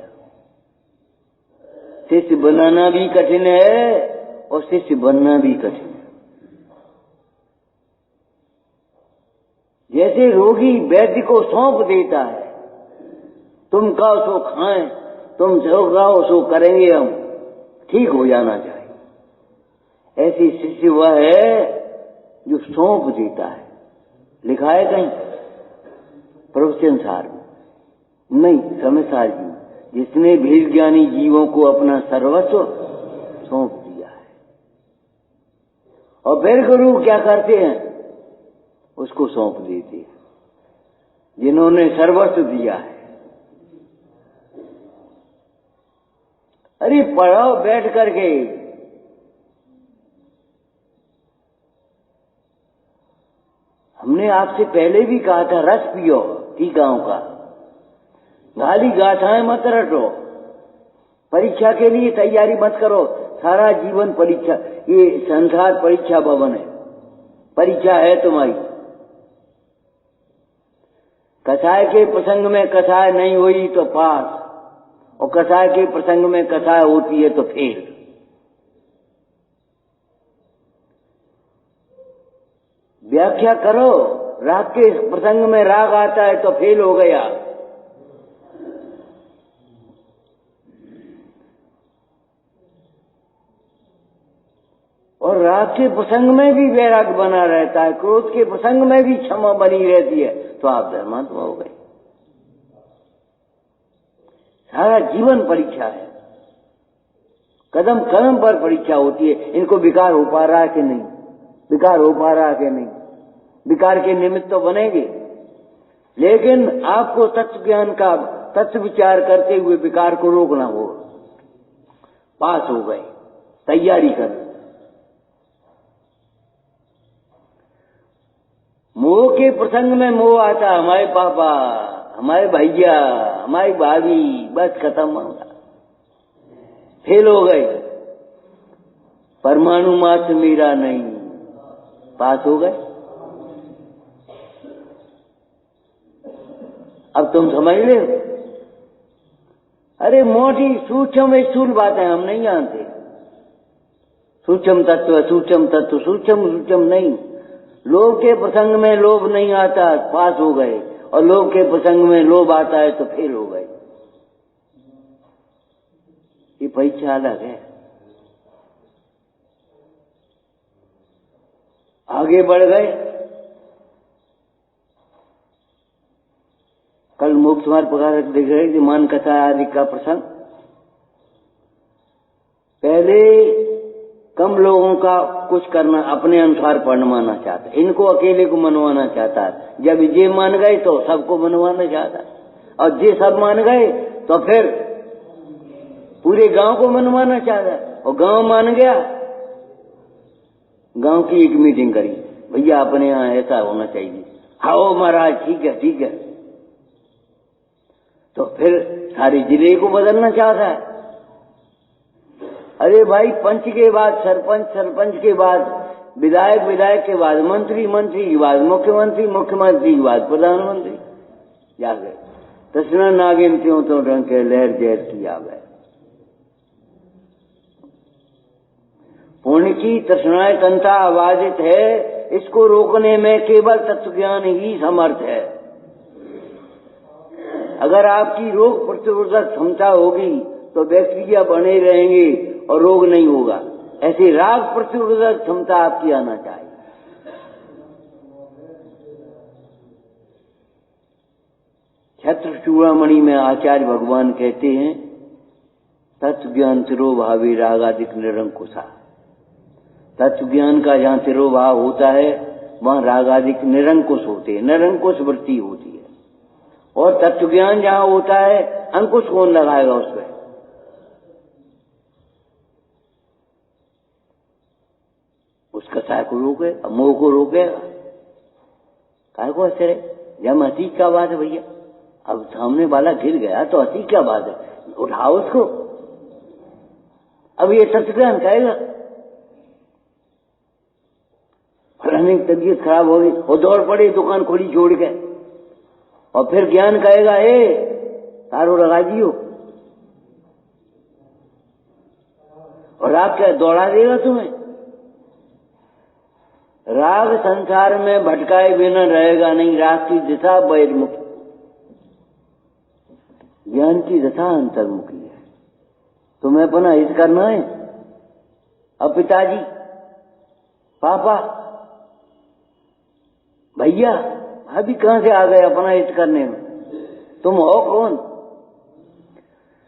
शिष्य बनाना भी कठिन है और शिष्य बनना भी कठिन है। जैसे रोगी वैद्य को सौंप देता है, तुम खाओ सो खाएं, तुम जो खाओ सो करेंगे, हम ठीक हो जाना चाहिए। ऐसी शिष्य वह है जो सौंप देता है। लिखा है कहीं प्रवचन सार में? नहीं, समझदार जी, जिसने भीड़ ज्ञानी जीवों को अपना सर्वस्व सौंप दिया है। और फिर गुरु क्या करते हैं? उसको सौंप देते हैं जिन्होंने सर्वस्व दिया है। अरे पढ़ाओ बैठ करके। हमने आपसे पहले भी कहा था, रस पियो टीकाओं का, गाली गाथाएं मत रटो, परीक्षा के लिए तैयारी मत करो। सारा जीवन परीक्षा, ये संसार परीक्षा भवन है, परीक्षा है तुम्हारी। कसाय के प्रसंग में कसाय नहीं हुई तो पास, और कसाय के प्रसंग में कसाय होती है तो फेल। व्याख्या करो, राग के प्रसंग में राग आता है तो फेल हो गया। और राग के प्रसंग में भी वैराग बना रहता है, क्रोध के प्रसंग में भी क्षमा बनी रहती है, तो आप धर्मात्मा हो गए। सारा जीवन परीक्षा है, कदम कदम पर परीक्षा होती है। इनको विकार हो पा रहा है कि नहीं, विकार हो पा रहा है कि नहीं। विकार के निमित्त तो बनेंगे, लेकिन आपको तत्व ज्ञान का, तत्व विचार करते हुए विकार को रोकना होगा। पास हो गए, तैयारी कर। मोह के प्रसंग में मोह आता, हमारे पापा, हमारे भैया, हमारी भाभी, बस खत्म होगा, फेल हो गए। परमाणु मात्र मेरा नहीं, पास हो गए। अब तुम समझ ले। अरे मोटी सूक्ष्म स्थूल बातें हम नहीं जानते। सूक्ष्म तत्व, सूक्ष्म तत्व, सूक्ष्म नहीं। लोभ के प्रसंग में लोभ नहीं आता, पास हो गए, और लोभ के प्रसंग में लोभ आता है तो फेल हो गए। ये परीक्षा अलग है। आगे बढ़ गए। कल मोक्ष मार्ग प्रकार देख रहे कि मान कथा आदि का प्रसंग। पहले कम लोगों का कुछ करना, अपने अनुसार मनवाना चाहता है, इनको अकेले को मनवाना चाहता है। जब ये मान गए तो सबको मनवाना चाहता है, और ये सब मान गए तो फिर पूरे गांव को मनवाना चाहता है। और गांव मान गया, गांव की एक मीटिंग करी, भैया अपने यहाँ ऐसा होना चाहिए, आओ महाराज ठीक है ठीक है। तो फिर सारे जिले को बदलना चाहता है। अरे भाई, पंच के बाद सरपंच, सरपंच के बाद विधायक, विधायक के बाद मंत्री, मंत्री के बाद मुख्यमंत्री, मुख्यमंत्री के बाद प्रधानमंत्री। जा गए तृष्णा नागिन त्यों तो रंग के लहर जहर की आ गए। पुण्य की तृष्णाएं तंता अबाधित है, इसको रोकने में केवल तत्वज्ञान ही समर्थ है। अगर आपकी रोग प्रतिरोधक क्षमता होगी तो बैक्टीरिया बने रहेंगे और रोग नहीं होगा। ऐसी राग प्रतिरोधक क्षमता आपकी आना चाहिए। छत्र चूड़ामणि में आचार्य भगवान कहते हैं, तत्वज्ञान तिरोभावी रागादिक निरंकुशा। तत्वज्ञान का जहां तिरोभाव होता है वहां रागादिक निरंकुश होते हैं, निरंकुश वृत्ति होती है। और तत्वज्ञान जहां होता है, अंकुश कौन लगाएगा उसमें? उस कसाय को रोके, मोह को रोकेगा। काय को असर है? जब हंसी क्या बात है भैया, अब सामने वाला गिर गया तो हंसी क्या बात है, उठाओ उसको। अब ये तत्वज्ञान कहेगा, फलाने की तबीयत खराब हो गई, वो दौड़ पड़े दुकान खोली छोड़ के, और फिर ज्ञान कहेगा, ए तारो लगा दियो, और राग क्या दौड़ा देगा तुम्हें? राग संसार में भटकाए बिना रहेगा नहीं। राग की दिशा बहिर्मुखी, ज्ञान की दिशा अंतर्मुखी है। तुम्हें अपना हित करना है। अब पिताजी, पापा, भैया, अभी कहां से आ गए अपना हित करने में? तुम हो कौन?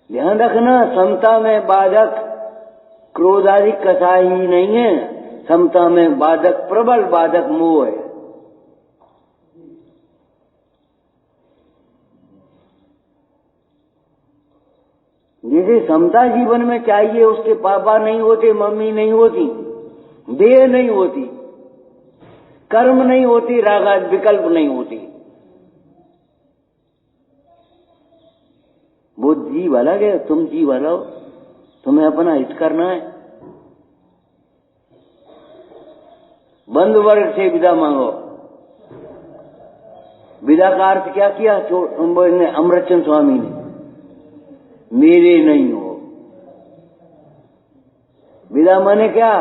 ध्यान रखना, समता में बाधक क्रोधाधिक कसाई ही नहीं है, समता में बाधक, प्रबल बाधक मोह है। जिसे समता जीवन में चाहिए, उसके पापा नहीं होते, मम्मी नहीं होती, देह नहीं होती, कर्म नहीं होती, रागा विकल्प नहीं होती। वो जीव अलग है, तुम जीव अलग हो। तुम्हें अपना हित करना है। बंधु वर्ग से विदा मांगो। विदा का अर्थ क्या किया अमृतचंद स्वामी ने? मेरे नहीं हो। विदा माने क्या?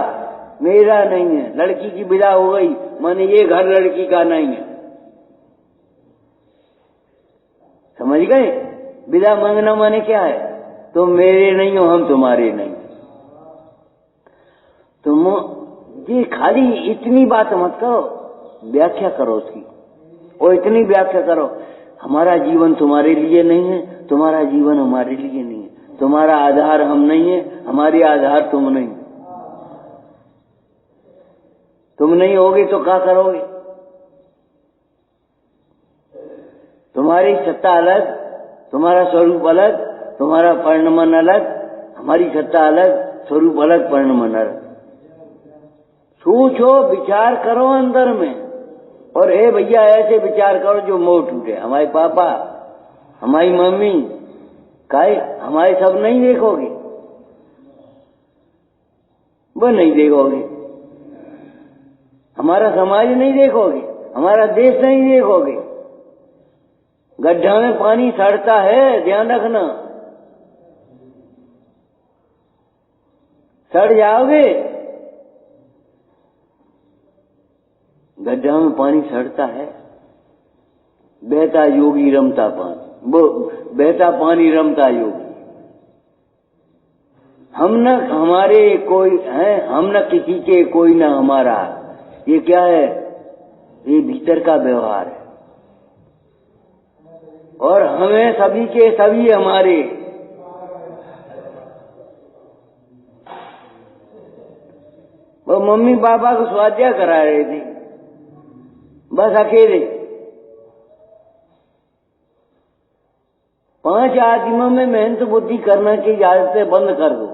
मेरा नहीं है। लड़की की विदा हो गई माने ये घर लड़की का नहीं है। समझ गए? विदा मांगना माने क्या है? तुम मेरे नहीं हो, हम तुम्हारे नहीं। तुम ये खाली इतनी बात मत करो, व्याख्या करो उसकी, और इतनी व्याख्या करो, हमारा जीवन तुम्हारे लिए नहीं है, तुम्हारा जीवन हमारे लिए नहीं है, तुम्हारा आधार हम नहीं है, हमारे आधार तुम नहीं। तुम नहीं होगे तो क्या करोगे? तुम्हारी सत्ता अलग, तुम्हारा स्वरूप अलग, तुम्हारा परिणमन अलग, हमारी सत्ता अलग, स्वरूप अलग, परिणमन अलग। सोचो, विचार करो अंदर में, और ए भैया ऐसे विचार करो जो मोह टूटे। हमारे पापा, हमारी मम्मी, काहे हमारे सब नहीं देखोगे? वो नहीं देखोगे। हमारा समाज नहीं देखोगे, हमारा देश नहीं देखोगे। गड्ढा में पानी सड़ता है, ध्यान रखना। सड़ जाओगे। गड्ढा में पानी सड़ता है। बहता योगी रमता पानी, वो बहता पानी रमता योगी। हम न हमारे कोई है, हम न किसी के, कोई न हमारा। ये क्या है? ये भीतर का व्यवहार है। और हमें सभी के सभी हमारे। और मम्मी पापा को स्वाध्याय करा रहे थे, बस अकेले। 5 आदमियों में मेहनत बुद्धि करने की आदतें बंद कर दो।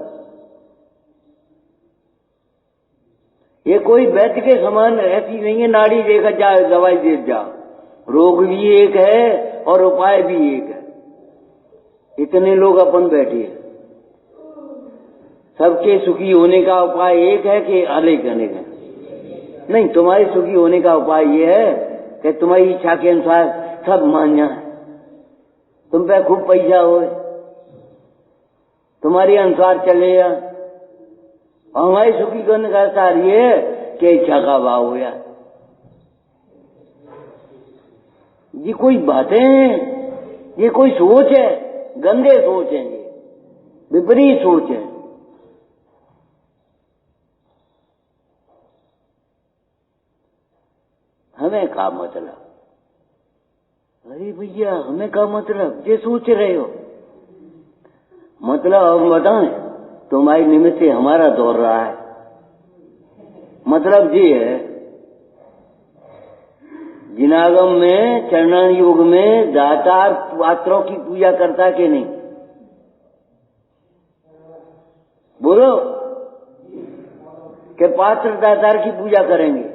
ये कोई वैद्य के समान ऐसी नहीं है, नाड़ी देकर जाए दवाई दे जा। रोग भी एक है और उपाय भी एक है। इतने लोग अपन बैठे हैं, सबके सुखी होने का उपाय एक है कि अनेक अनेक है? नहीं, तुम्हारे सुखी होने का उपाय ये है कि तुम्हारी इच्छा के अनुसार सब मान जाए, तुम पे खूब पैसा हो, तुम्हारे अनुसार चलेगा। और हमारी सुखी करने का सार ये है कि इच्छा का भाव हो या। ये कोई बातें हैं, ये कोई सोच है, गंदे सोच है, ये विपरीत सोच है। हमें क्या मतलब? अरे भैया, हमें क्या मतलब? ये सोच रहे हो मतलब हम बताएं, तुम्हारी निमित्त से हमारा दौर रहा है। मतलब ये है, जिनागम में चरणान योग में दातार पात्रों की पूजा करता कि नहीं? बोलो कि पात्र दातार की पूजा करेंगे।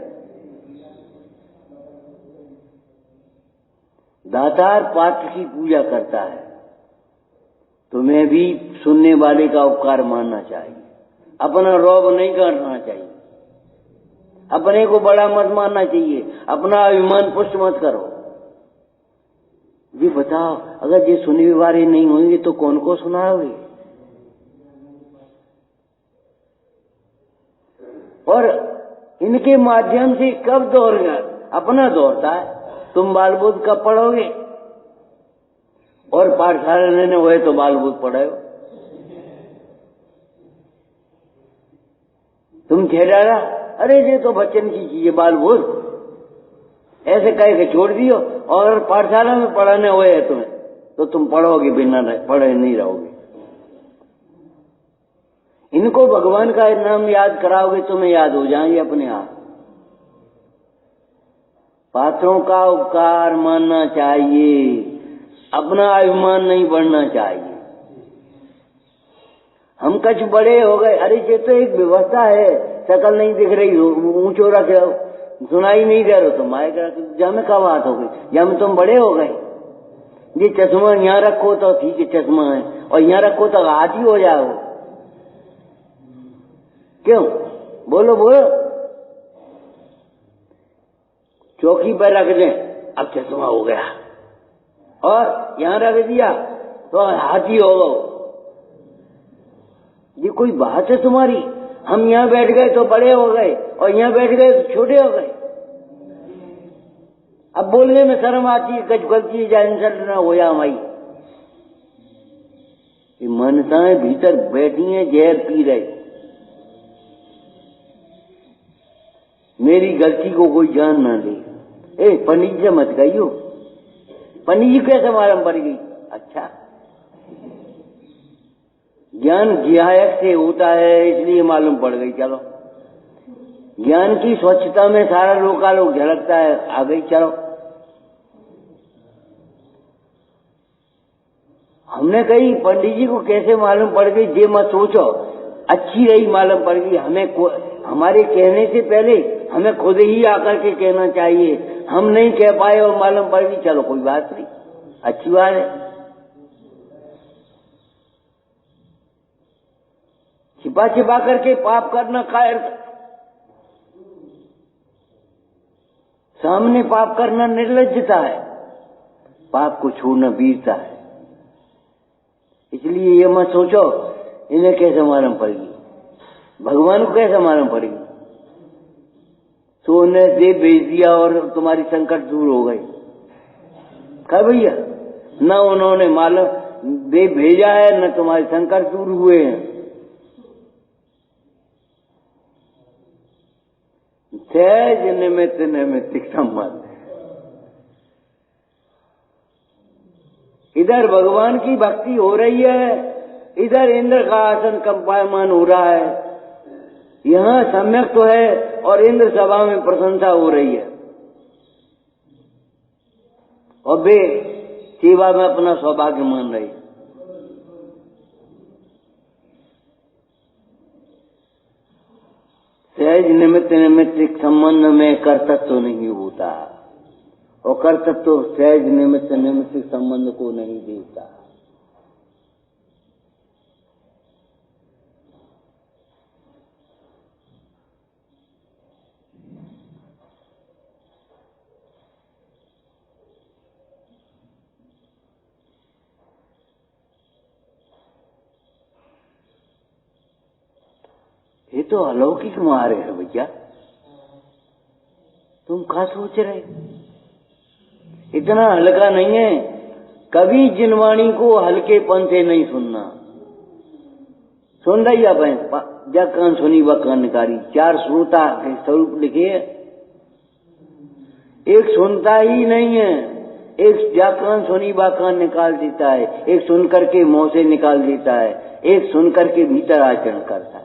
दातार पात्र की पूजा करता है। तुम्हें भी सुनने वाले का उपकार मानना चाहिए, अपना रौब नहीं करना चाहिए, अपने को बड़ा मत मानना चाहिए, अपना अभिमान पुष्ट मत करो। जी बताओ, अगर ये सुनने वाले नहीं होंगे तो कौन को सुनाओगे? और इनके माध्यम से कब दौड़ेगा? अपना दौड़ता है। तुम बाल बुद्ध कब पढ़ोगे? और पाठशाला लेने हुए तो बाल बुद्ध पढ़े हो। तुम कह डाला, अरे ये तो बच्चन की चीज है बाल बुद्ध, ऐसे कह के छोड़ दियो। और पाठशाला में पढ़ाने हुए है तुम्हें, तो तुम पढ़ोगे, बिना पढ़े नहीं रहोगे। इनको भगवान का नाम याद कराओगे, तुम्हें याद हो जाएंगे अपने आप। पात्रों का उपकार मानना चाहिए, अपना अभिमान नहीं बढ़ना चाहिए। हम कुछ बड़े हो गए, अरे ये तो एक व्यवस्था है, शकल नहीं दिख रही, ऊंचो रख रहे हो, सुनाई नहीं दे रहे, तुम आएगा जहाँ में क्या बात हो गई? जहाँ में तुम बड़े हो गए। ये चश्मा यहाँ रखो तो ठीक है, चश्मा है, और यहाँ रखो तो हाथी हो जाओ। क्यों? बोलो बोलो। चौकी पर रख दें, अब चश्मा हो गया, और यहां रख दिया तो हाथी हो गए। ये कोई बात है तुम्हारी? हम यहां बैठ गए तो बड़े हो गए, और यहां बैठ गए तो छोटे हो गए। अब बोलने में शर्म आती है, कुछ गलती या इंसल्ट ना हो या हमारी। ये मनताएं भीतर बैठी हैं, जहर पी रहे। मेरी गलती को कोई जान ना ले। ए पंडित से मत कहियो, पंडित जी कैसे मालूम पड़ गई? अच्छा, ज्ञान ज्ञायक से होता है, इसलिए मालूम पड़ गई। चलो, ज्ञान की स्वच्छता में सारा लोकालोक झलकता है, आ गई। चलो, हमने कही पंडित जी को कैसे मालूम पड़ गई, ये मत सोचो। अच्छी रही मालूम पड़ गई। हमारे कहने से पहले हमें खुद ही आकर के कहना चाहिए। हम नहीं कह पाए और मालूम पड़ गई, चलो कोई बात नहीं, अच्छी बात है। छिपा छिपा करके पाप करना कायर, सामने पाप करना निर्लज्जता है, पाप को छोड़ना वीरता है। इसलिए ये मत सोचो इन्हें कैसे मालूम पड़ेगी, भगवान को कैसे मालूम पड़ेगी। तो उन्हें देव भेज दिया और तुम्हारी संकट दूर हो गई। क्या भैया, न उन्होंने मालूम देव भेजा है, न तुम्हारे संकट दूर हुए हैं। सहज निमित्त निमित्त संबंध। इधर भगवान की भक्ति हो रही है, इधर इंद्र का आसन कंपायमान हो रहा है। यहाँ सम्यक तो है और इंद्र सभा में प्रशंसा हो रही है और वे सेवा में अपना सौभाग्य मान रही। सहज निमित्त निमित्त संबंध में कर्तृत्व नहीं होता और कर्तृत्व सहज निमित्त निमित्त संबंध को नहीं देता। ये तो अलौकिक मार्ग है भैया, तुम क्या सोच रहे? इतना हल्का नहीं है। कभी जिनवाणी को हल्केपन से नहीं सुनना। सुन रही आप जब कान सुनी व कान निकारी, 4 श्रोता के स्वरूप लिखे। एक सुनता ही नहीं है, एक जाकान सुनी व कान निकाल देता है, एक सुनकर के मुंह से निकाल देता है, एक सुनकर के भीतर आचरण करता है।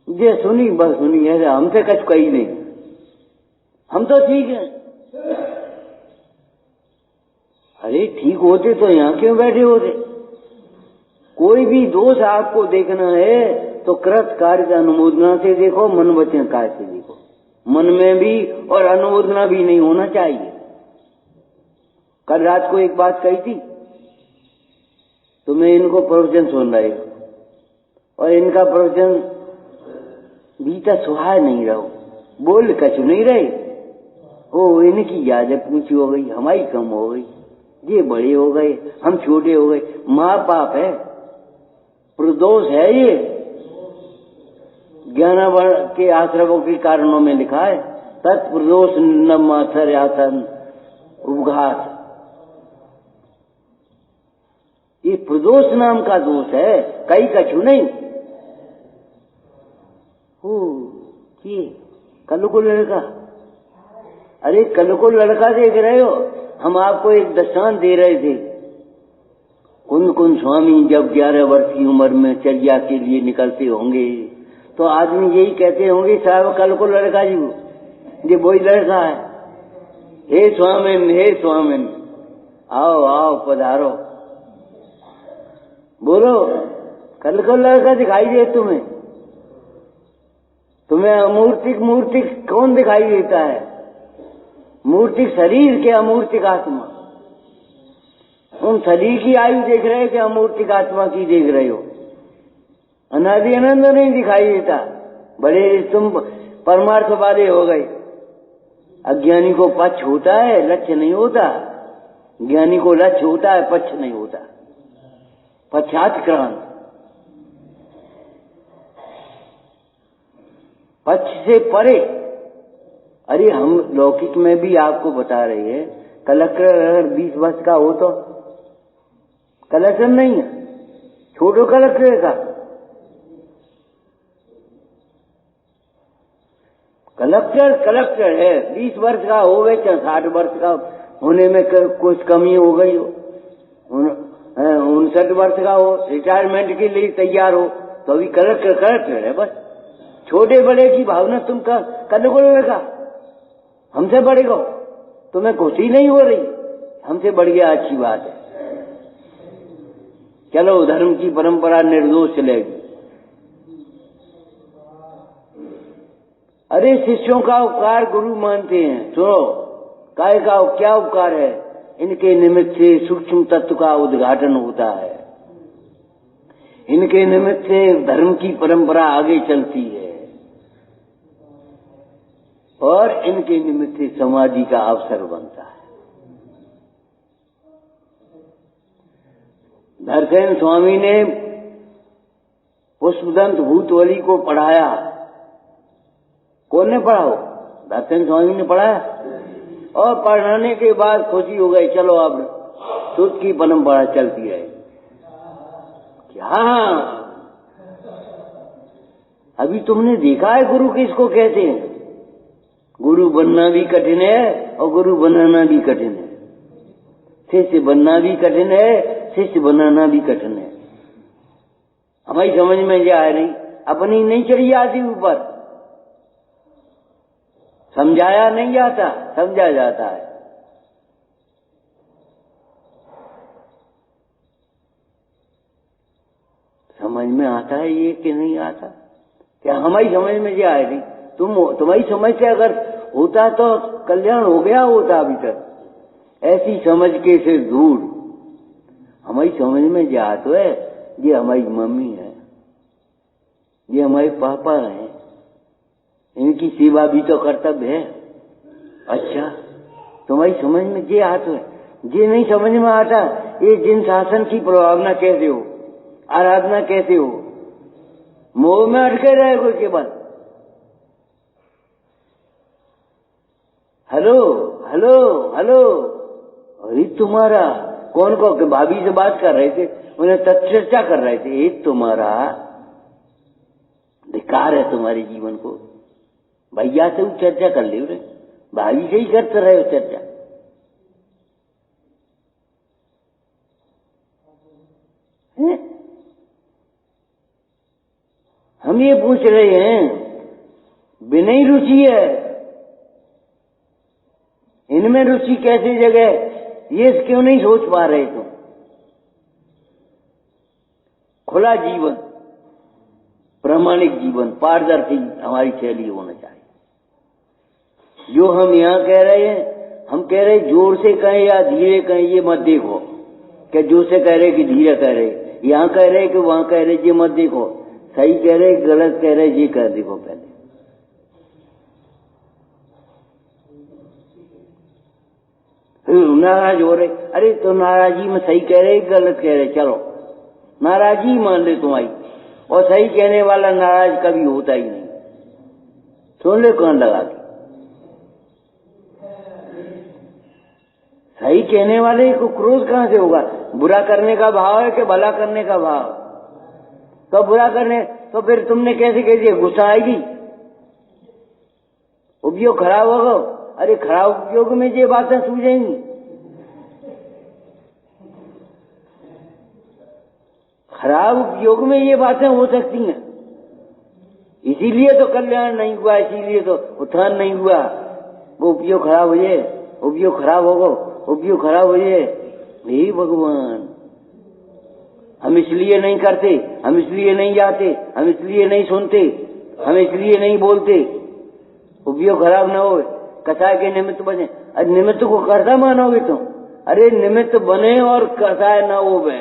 ये सुनी बस सुनी है, हमसे कुछ कही नहीं, हम तो ठीक है। अरे ठीक होते तो यहाँ क्यों बैठे होते? कोई भी दोष आपको देखना है तो कृत कार्य अनुमोदना से देखो, मन वचन कार्य से देखो। मन में भी और अनुमोदना भी नहीं होना चाहिए। कल रात को एक बात कही थी, तो मैं इनको प्रवचन सुन रहे हो और इनका प्रवचन भीतर सुहाय नहीं रहो, बोल कछ नहीं रहे। ओ इनकी यादें पूछी हो गई, हमारी कम हो गई, ये बड़े हो गए, हम छोटे हो गए। माँ बाप है, प्रदोष है। ये ज्ञानावर्ण के आश्रमों के कारणों में लिखा है, तत्प्रदोष न माथर आसन उपघात। ये प्रदोष नाम का दोष है, कई कछु नहीं। ये कल को लड़का, अरे कल को लड़का देख रहे हो? हम आपको एक दृष्टांत दे रहे थे। कुंद कुंद स्वामी जब 11 वर्ष की उम्र में चर्या के लिए निकलते होंगे तो आदमी यही कहते होंगे, साहब कल को लड़का जी, ये वही लड़का है। हे स्वामिन, हे स्वामिन, आओ आओ पधारो। बोलो, कल को लड़का दिखाई दे तुम्हें? तुम्हें अमूर्तिक मूर्तिक कौन दिखाई देता है? मूर्तिक शरीर के अमूर्तिक आत्मा। तुम शरीर की आयु देख रहे हो कि अमूर्तिक आत्मा की देख रहे हो? अनादि आनंद नहीं दिखाई देता। बड़े तुम परमार्थ वाले हो गए। अज्ञानी को पक्ष होता है, लक्ष्य नहीं होता। ज्ञानी को लक्ष्य होता है, पक्ष नहीं होता। पश्चात्क्रांत, पक्ष से परे। अरे हम लौकिक में भी आपको बता रहे हैं, कलेक्टर अगर 20 वर्ष का हो तो कलेक्टर नहीं है, छोटो कलेक्टर का। कलेक्टर कलेक्टर है, 20 वर्ष का हो गए चाहे 60 वर्ष का होने में कुछ कमी हो गई हो, 59 वर्ष का हो, रिटायरमेंट के लिए तैयार हो, तो अभी कलेक्टर कलेक्टर है बस। छोटे बड़े की भावना तुम कल को लड़का, हमसे बड़े को तुम्हें खुशी नहीं हो रही, हमसे बढ़ गया, अच्छी बात है। चलो धर्म की परंपरा निर्दोष चलेगी। अरे शिष्यों का उपकार गुरु मानते हैं। सुनो, काय का क्या उपकार है? इनके निमित्त से सूक्ष्म तत्व का उद्घाटन होता है, इनके निमित्त से धर्म की परंपरा आगे चलती है और इनके निमित्त से समाधि का अवसर बनता है। धरसेन स्वामी ने पुष्पदंत भूतवली को पढ़ाया। कौन ने पढ़ाओ? धरसेन स्वामी ने पढ़ाया। और पढ़ाने के बाद खुशी हो गई, चलो अब शुद्ध की परंपरा चलती है। क्या अभी तुमने देखा है गुरु किसको कहते हैं? गुरु बनना भी कठिन है और गुरु बनाना भी कठिन है। शिष्य बनना भी कठिन है, शिष्य बनाना भी कठिन है। हमारी समझ में जा रही, अपनी नहीं चढ़ी आती ऊपर, समझाया नहीं जाता, समझा जाता है। समझ में आता है ये कि नहीं आता? क्या हमारी समझ में जा रही? तुम्हारी समझ से अगर होता तो कल्याण हो गया होता अभी तक। ऐसी समझ के से दूर हमारी समझ में जा तो है, ये हमारी मम्मी है, ये हमारे पापा हैं, इनकी सेवा भी तो कर्तव्य है। अच्छा, तुम्हारी समझ में ये आता है, ये नहीं समझ में आता ये जिन शासन की प्रभावना कैसे हो, आराधना कैसे हो, मोह में अटके रहे कोई केवल। हेलो हेलो हेलो, अरे तुम्हारा कौन को भाभी से बात कर रहे थे, उन्हें चर्चा कर रहे थे, एक तुम्हारा धिक्कार है तुम्हारे जीवन को। भैया से चर्चा कर ली, भाभी से ही करते रहे हो चर्चा। हम ये पूछ रहे हैं, बिना रुचि है, इनमें रुचि कैसी जगह, ये क्यों नहीं सोच पा रहे तुम? खुला जीवन, प्रामाणिक जीवन, पारदर्शी हमारी शैली होना चाहिए। जो हम यहाँ कह रहे हैं, हम कह रहे जोर से कहें या धीरे कहें ये मत देखो, क्या जोर से कह रहे कि धीरे कह रहे, यहाँ कह रहे कि वहां कह रहे, ये मत देखो, सही कह रहे गलत कह रहे, ये कह देखो पहले। नाराज हो रहे, अरे तो नाराजी में सही कह रहे गलत कह रहे, चलो नाराजी मान ले तुम्हारी, और सही कहने वाला नाराज कभी होता ही नहीं। सुन ले कान लगा के, सही कहने वाले को क्रोध कहां से होगा? बुरा करने का भाव है कि भला करने का भाव? तो बुरा करने, तो फिर तुमने कैसे कह दिया, गुस्सा आएगी, उपयोग खराब होगा। अरे खराब उपयोग में ये बातें सूझेंगी, खराब उपयोग में ये बातें हो सकती हैं। इसीलिए तो कल्याण नहीं हुआ, इसीलिए तो उत्थान नहीं हुआ। वो उपयोग खराब हो जाए, उपयोग खराब होगा, उपयोग खराब हो जाए। हे भगवान, हम इसलिए नहीं करते, हम इसलिए नहीं जाते, हम इसलिए नहीं सुनते, हम इसलिए नहीं बोलते, उपयोग खराब न हो, कसाय के निमित्त बने। अरे निमित्त को कर्ता मानोगे तुम? अरे निमित्त बने और कसाय न हो बे।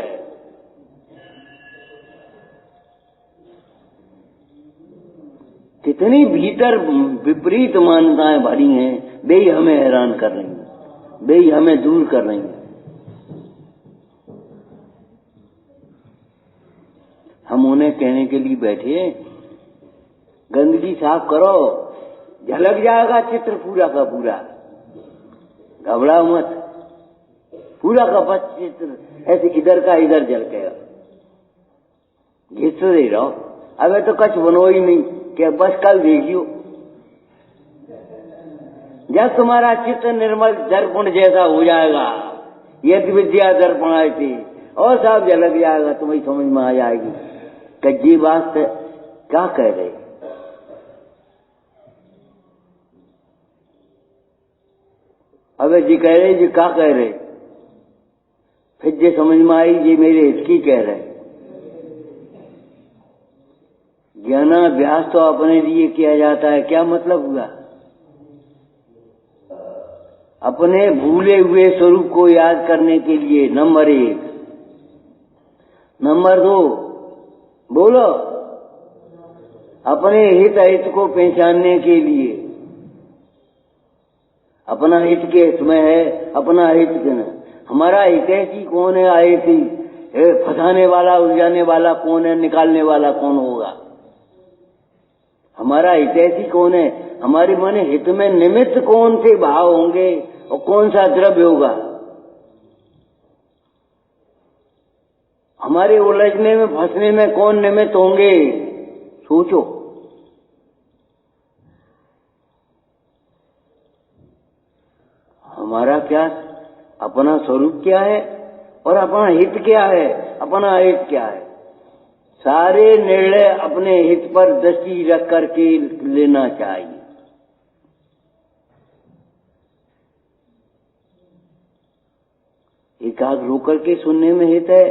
कितनी भीतर विपरीत मान्यताएं भरी हैं, वे ही हमें हैरान कर रही हैं, वे ही हमें दूर कर रही हैं। हम उन्हें कहने के लिए बैठे, गंदगी साफ करो, झलक जाएगा चित्र पूरा का पूरा, घबराओ मत, पूरा का चित्र ऐसे इधर का इधर झलकेगा। घिसते रहो, अबे तो कुछ बनो ही नहीं, क्या बस कल देखियो। जब तुम्हारा चित्र निर्मल दर्पण जैसा हो जाएगा, यदि विद्या दर्पण आई थी, और सब झलक जाएगा, तुम्हें समझ में आ जाएगी कि जी बात क्या कह रहे। अबे जी कह रहे, जी क्या कह रहे, फिर जे समझ में आई जी मेरे हित की कह रहे। ज्ञानाभ्यास तो अपने लिए किया जाता है, क्या मतलब हुआ? अपने भूले हुए स्वरूप को याद करने के लिए, नंबर 1। नंबर 2, बोलो, अपने हित अहित को पहचानने के लिए। अपना हित के हित में है, अपना हित न। हमारा हितैषी कौन है, आयती फंसाने वाला, उलझाने वाला कौन है, निकालने वाला कौन होगा? हमारा हितैषी कौन है? हमारे माने हित में निमित्त कौन से भाव होंगे और कौन सा द्रव्य होगा? हमारे उलझने में फंसने में कौन निमित्त होंगे? सोचो। हमारा क्या अपना स्वरूप क्या है और अपना हित क्या है, अपना हित क्या है। सारे निर्णय अपने हित पर दृष्टि रख करके लेना चाहिए। एकाग्र होकर के सुनने में हित है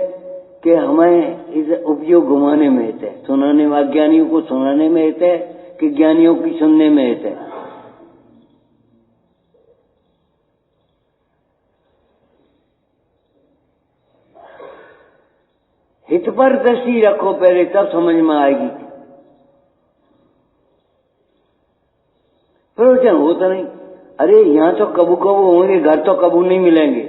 कि हमें इस उपयोग घुमाने में हित है। सुनाने वाले ज्ञानियों को सुनाने में हित है कि ज्ञानियों की सुनने में हित है। हित पर दृष्टि रखो पहले, तब समझ में आएगी। प्रवचन होता नहीं, अरे यहां तो कबू कबू होंगे, घर तो कबू नहीं मिलेंगे।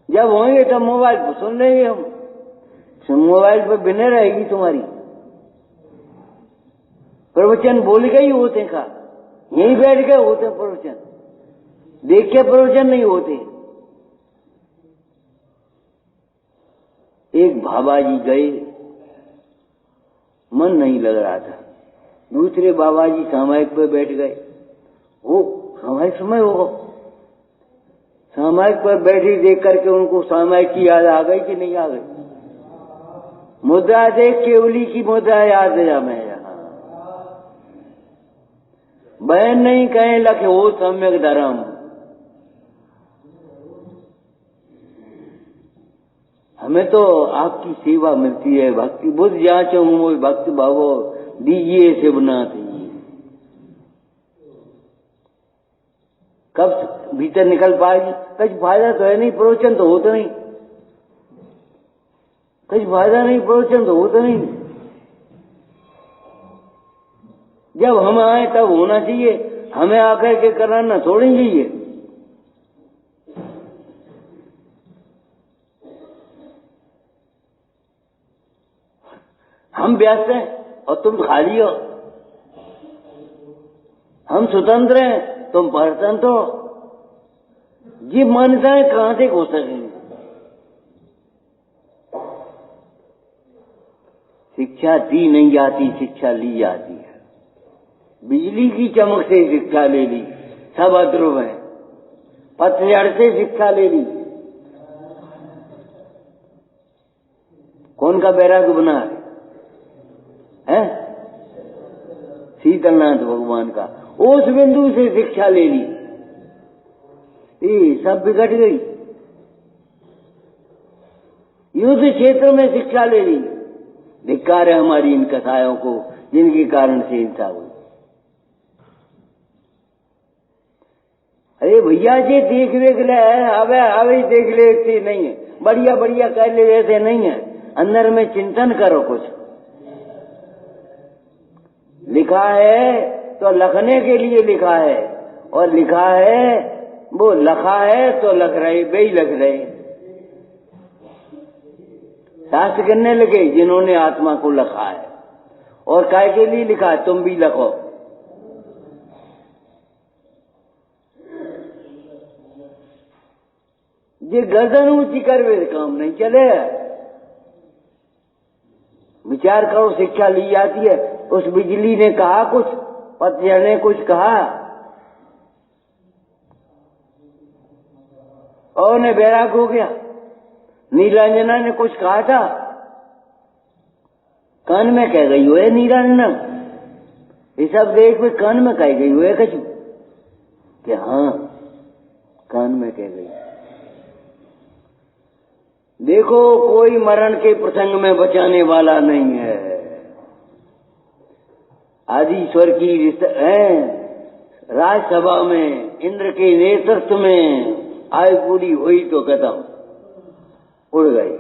जब होंगे तब मोबाइल पर सुन लेंगे हम। मोबाइल पर बिने रहेगी तुम्हारी। प्रवचन बोल के ही होते का, यहीं बैठ के होते प्रवचन, देख के प्रवचन नहीं होते। एक बाबा जी गए, मन नहीं लग रहा था। दूसरे बाबा जी सामायिक पे बैठ गए। वो सामायिक समय होगा, सामायिक पर बैठी देख करके उनको सामायिक की याद आ गई कि नहीं आ गई। मुद्रा देख केवली की मुद्रा याद है हमें। बहन नहीं कहे लखे वो सम्यक धर्म। हमें तो आपकी सेवा मिलती है, भक्ति बुद्ध जांचो वो भक्ति भावो दीजिए से बना दीजिए। कब भीतर निकल पाएगी? कुछ फायदा तो है नहीं, प्रवचन तो होता नहीं। कुछ फायदा नहीं, प्रवचन तो होता नहीं। जब हम आए तब होना चाहिए, हमें आकर के कराना थोड़ी चाहिए। हम व्यस्त हैं और तुम खाली हो। हम स्वतंत्र हैं, तुम परतंत्र हो। ये मान्यताएं कहां से हो सकेंगी? शिक्षा दी नहीं जाती, शिक्षा ली जाती है। बिजली की चमक से शिक्षा ले ली, सब अध्रुव है। पतझड़ से शिक्षा ले ली, कौन का बैराग बना है? शीतलनाथ भगवान का। उस बिंदु से शिक्षा ले ली, ये सब बिगड़ गई। युद्ध क्षेत्र में शिक्षा ले ली। धिक्कार है हमारी इन कसायों को, जिनके कारण से हिंसा हुई। अरे भैया जी देख ले, अवे देख लेते नहीं है, बढ़िया बढ़िया कह लेते नहीं है। अंदर में चिंतन करो। कुछ लिखा है तो लखने के लिए लिखा है, और लिखा है वो लखा है तो लख रहे, वे ही लख रहे। शास्त्र करने लगे जिन्होंने आत्मा को लिखा है, और काय के लिए लिखा है? तुम भी लिखो। ये गर्दन ऊंची कर वे काम नहीं चले। विचार करो, शिक्षा ली जाती है। उस बिजली ने कहा कुछ, पतझड़ ने कुछ कहा, और ने बैराग हो गया। नीलांजना ने कुछ कहा था, कान में कह गई हुए नीलांजना। ये सब देख में कान में कह गई हुए कछु कि हाँ, कान में कह गई। देखो, कोई मरण के प्रसंग में बचाने वाला नहीं है। आदिश्वर की राज्यसभा में इंद्र के नेतृत्व में आयु पूरी हुई तो खत्म, उड़ गई।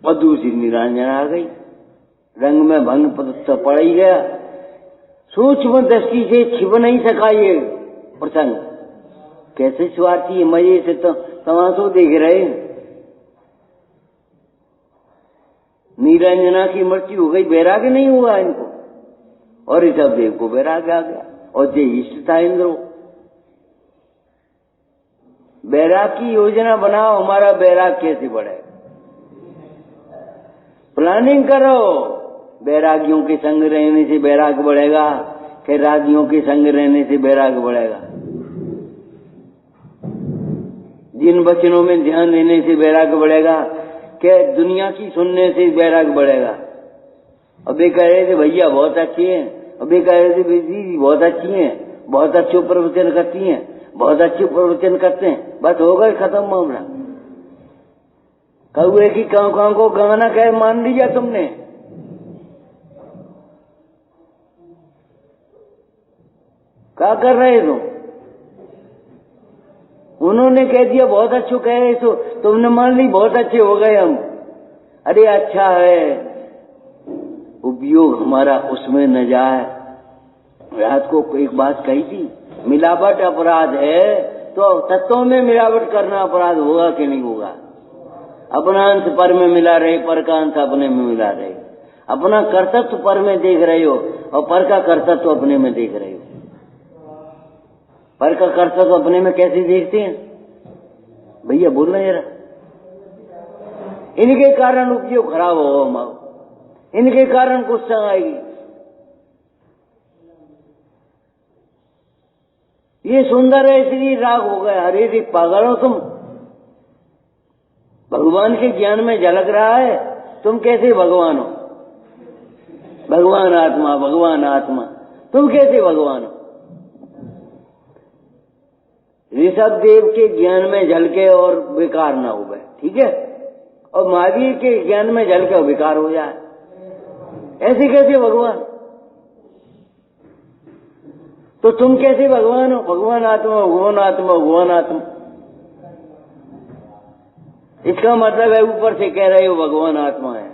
और दूसरी नीलांजना आ गई, रंग में भंग पड़ ही गया। सूक्ष्म दृष्टि से छिप नहीं सका ये प्रसंग। कैसे स्वार्थी मजे से तो तमाशो देख रहे। नीलांजना की मृत्यु हो गई, बैराग नहीं हुआ इनको, और ऋषभ देव को बैराग आ गया। और जो इष्ट था इंद्रो, बैराग की योजना बनाओ, हमारा बैराग कैसे बढ़े। प्लानिंग करो, बैरागियों के संग रहने से बैराग बढ़ेगा कि रागियों के संग रहने से बैराग बढ़ेगा? जिन वचनों में ध्यान देने से वैराग्य बढ़ेगा, क्या दुनिया की सुनने से वैराग्य बढ़ेगा। अब ये कह रहे थे भैया बहुत अच्छी हैं, अब ये कह रहे थे दीदी बहुत अच्छी हैं, बहुत अच्छे प्रवचन करती हैं, बहुत अच्छे प्रवचन करते हैं, बस हो गए खत्म मामला। कौए की कां कां को गाना कह मान लिया तुमने। क्या कर रहे तुम? उन्होंने कह दिया बहुत अच्छे कह रहे तो तुमने मान ली बहुत अच्छे हो गए हम। अरे अच्छा है, उपयोग हमारा उसमें न जाए। रात को एक बात कही थी, मिलावट अपराध है, तो तत्वों में मिलावट करना अपराध होगा कि नहीं होगा? अपना अंश पर में मिला रहे, पर का अंश अपने में मिला रहे। अपना कर्तव्य पर में देख रहे हो और पर का कर्तव्य अपने में देख रहे हो। पर का कर्तव्य अपने में कैसे देखते हैं भैया? बोल रहे जरा। इनके कारण उपयोग खराब होगा, इनके कारण गुस्सा आएगी। ये सुंदर है इसलिए राग हो गया। अरे रे पागल हो तुम, भगवान के ज्ञान में झलक रहा है, तुम कैसे भगवान हो? भगवान आत्मा, भगवान आत्मा, तुम कैसे भगवान हो? ऋषभ देव के ज्ञान में झलके और बेकार ना हो गए, ठीक है, और महावीर के ज्ञान में झलके और बेकार हो जाए, ऐसे कैसे भगवान? तो तुम कैसे भगवान हो? भगवान आत्मा, भगवान आत्मा, भगवान आत्मा। इसका मतलब है ऊपर से कह रहे हो भगवान आत्मा है,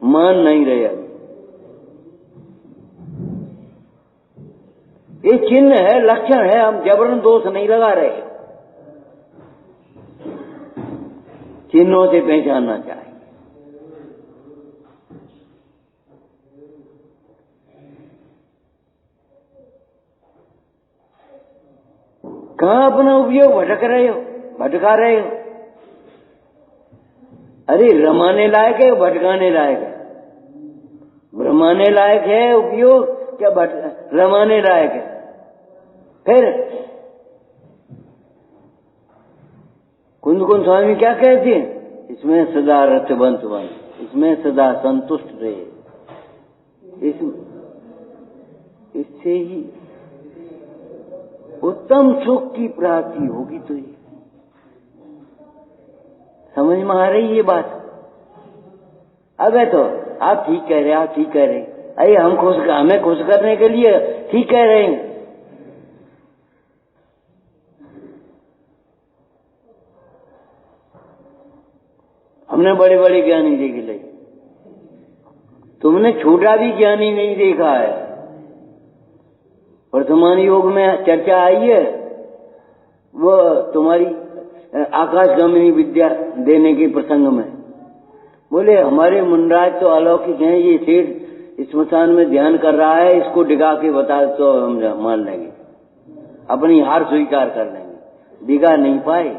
मान नहीं रहे। अभी ये चिन्ह है, लक्षण है, हम जबरन दोष नहीं लगा रहे। चिन्हों से पहचानना चाहिए। कहां अपना उपयोग भटक रहे हो, भटका रहे हो? अरे रमाने लायक है, भटकाने लायक है? भ्रमाने लायक है उपयोग क्या रमाने लायक है? फिर कुंद स्वामी क्या कहते हैं? इसमें सदा रथवंत बन, इसमें सदा संतुष्ट रहे, इससे ही उत्तम सुख की प्राप्ति होगी। तो ये समझ में आ रही ये बात? अब है तो आप ठीक कह रहे, आप ठीक कह रहे। अरे हमें खुश करने के लिए ठीक कह रहे हैं। हमने बड़े बड़े ज्ञानी देख लिए, तुमने छोटा भी ज्ञानी नहीं देखा है। वर्तमान योग में चर्चा आई है, वो तुम्हारी आकाशगामिनी विद्या देने के प्रसंग में बोले हमारे मुनराज तो अलौकिक हैं, ये सेठ स्मशान में ध्यान कर रहा है, इसको डिगा के बता तो हम मान लेंगे, अपनी हार स्वीकार कर लेंगे। डिगा नहीं पाए।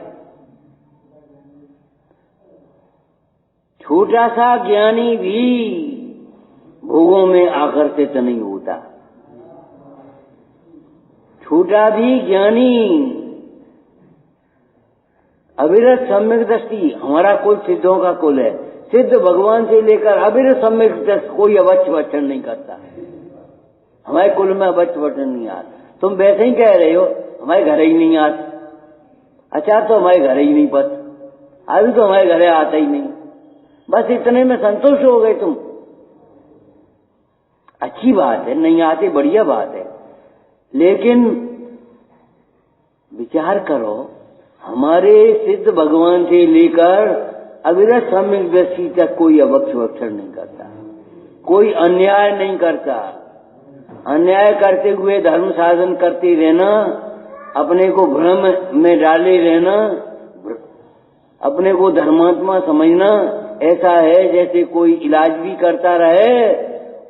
छोटा सा ज्ञानी भी भोगों में आकर्षित नहीं होता। छोटा भी ज्ञानी अविरत सम्यक दृष्टि, हमारा कुल सिद्धों का कुल है, सिद्ध भगवान से लेकर अविरत सम्यक दृष्टि, कोई अवच्छ वचन नहीं करता। हमारे कुल में अवच्छ वचन नहीं आता। तुम वैसे ही कह रहे हो हमारे घर ही नहीं आते। अच्छा तो हमारे घर ही नहीं पता, अभी तो हमारे घर आता ही नहीं, बस इतने में संतुष्ट हो गए तुम। अच्छी बात है, नहीं आते बढ़िया बात है, लेकिन विचार करो हमारे सिद्ध भगवान से लेकर अविरत सम्यक दृष्टि तक कोई अवक्ष वक्षण नहीं करता, कोई अन्याय नहीं करता। अन्याय करते हुए धर्म साधन करते रहना, अपने को भ्रम में डाले रहना, अपने को धर्मात्मा समझना, ऐसा है जैसे कोई इलाज भी करता रहे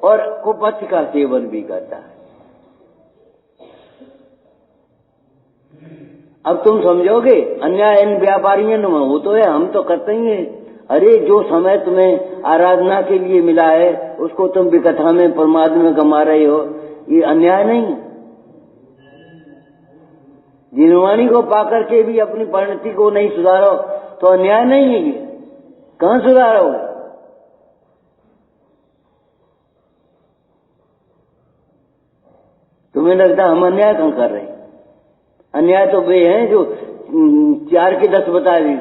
और कुपथ्य का सेवन भी करता है। अब तुम समझोगे अन्याय इन व्यापारियों में वो तो है, हम तो करते ही हैं। अरे जो समय तुम्हें आराधना के लिए मिला है उसको तुम विकथा में परमात्मा में कमा रहे हो, ये अन्याय नहीं। जिनवाणी को पाकर के भी अपनी परिणति को नहीं सुधारो तो अन्याय नहीं है ये? कहां सुधारोगे? तुम्हें लगता हम अन्याय कहां कर रहे हैं? अन्याय तो वे हैं जो 4 के 10 बता दी।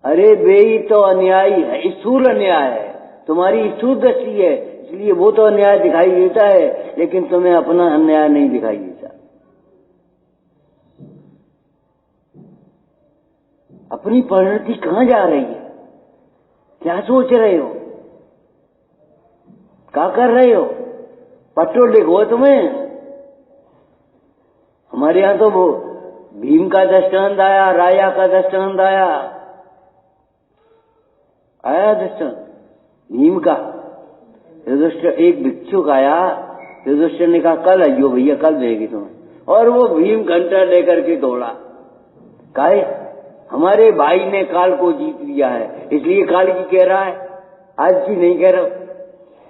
अरे वे ही तो अन्यायी है, स्थूल अन्याय है, तुम्हारी स्थूल दृष्टि है, इसलिए वो तो अन्याय दिखाई देता है, लेकिन तुम्हें अपना अन्याय नहीं दिखाई देता। अपनी परिणति कहां जा रही है? क्या सोच रहे हो? क्या कर रहे हो? पट्टो लिखो तुम्हें। हमारे यहां तो वो भीम का दृष्टांत आया, राजा का दृष्टांत आया दृष्टांत भीम का। युधिष्ठिर एक भिक्षुक आया, युधिष्ठिर ने कहा कल आइयो भैया, कल देगी तुम्हें, और वो भीम घंटा लेकर के दौड़ा। काहे? हमारे भाई ने काल को जीत लिया है, इसलिए काल की कह रहा है, आज की नहीं कह रहा।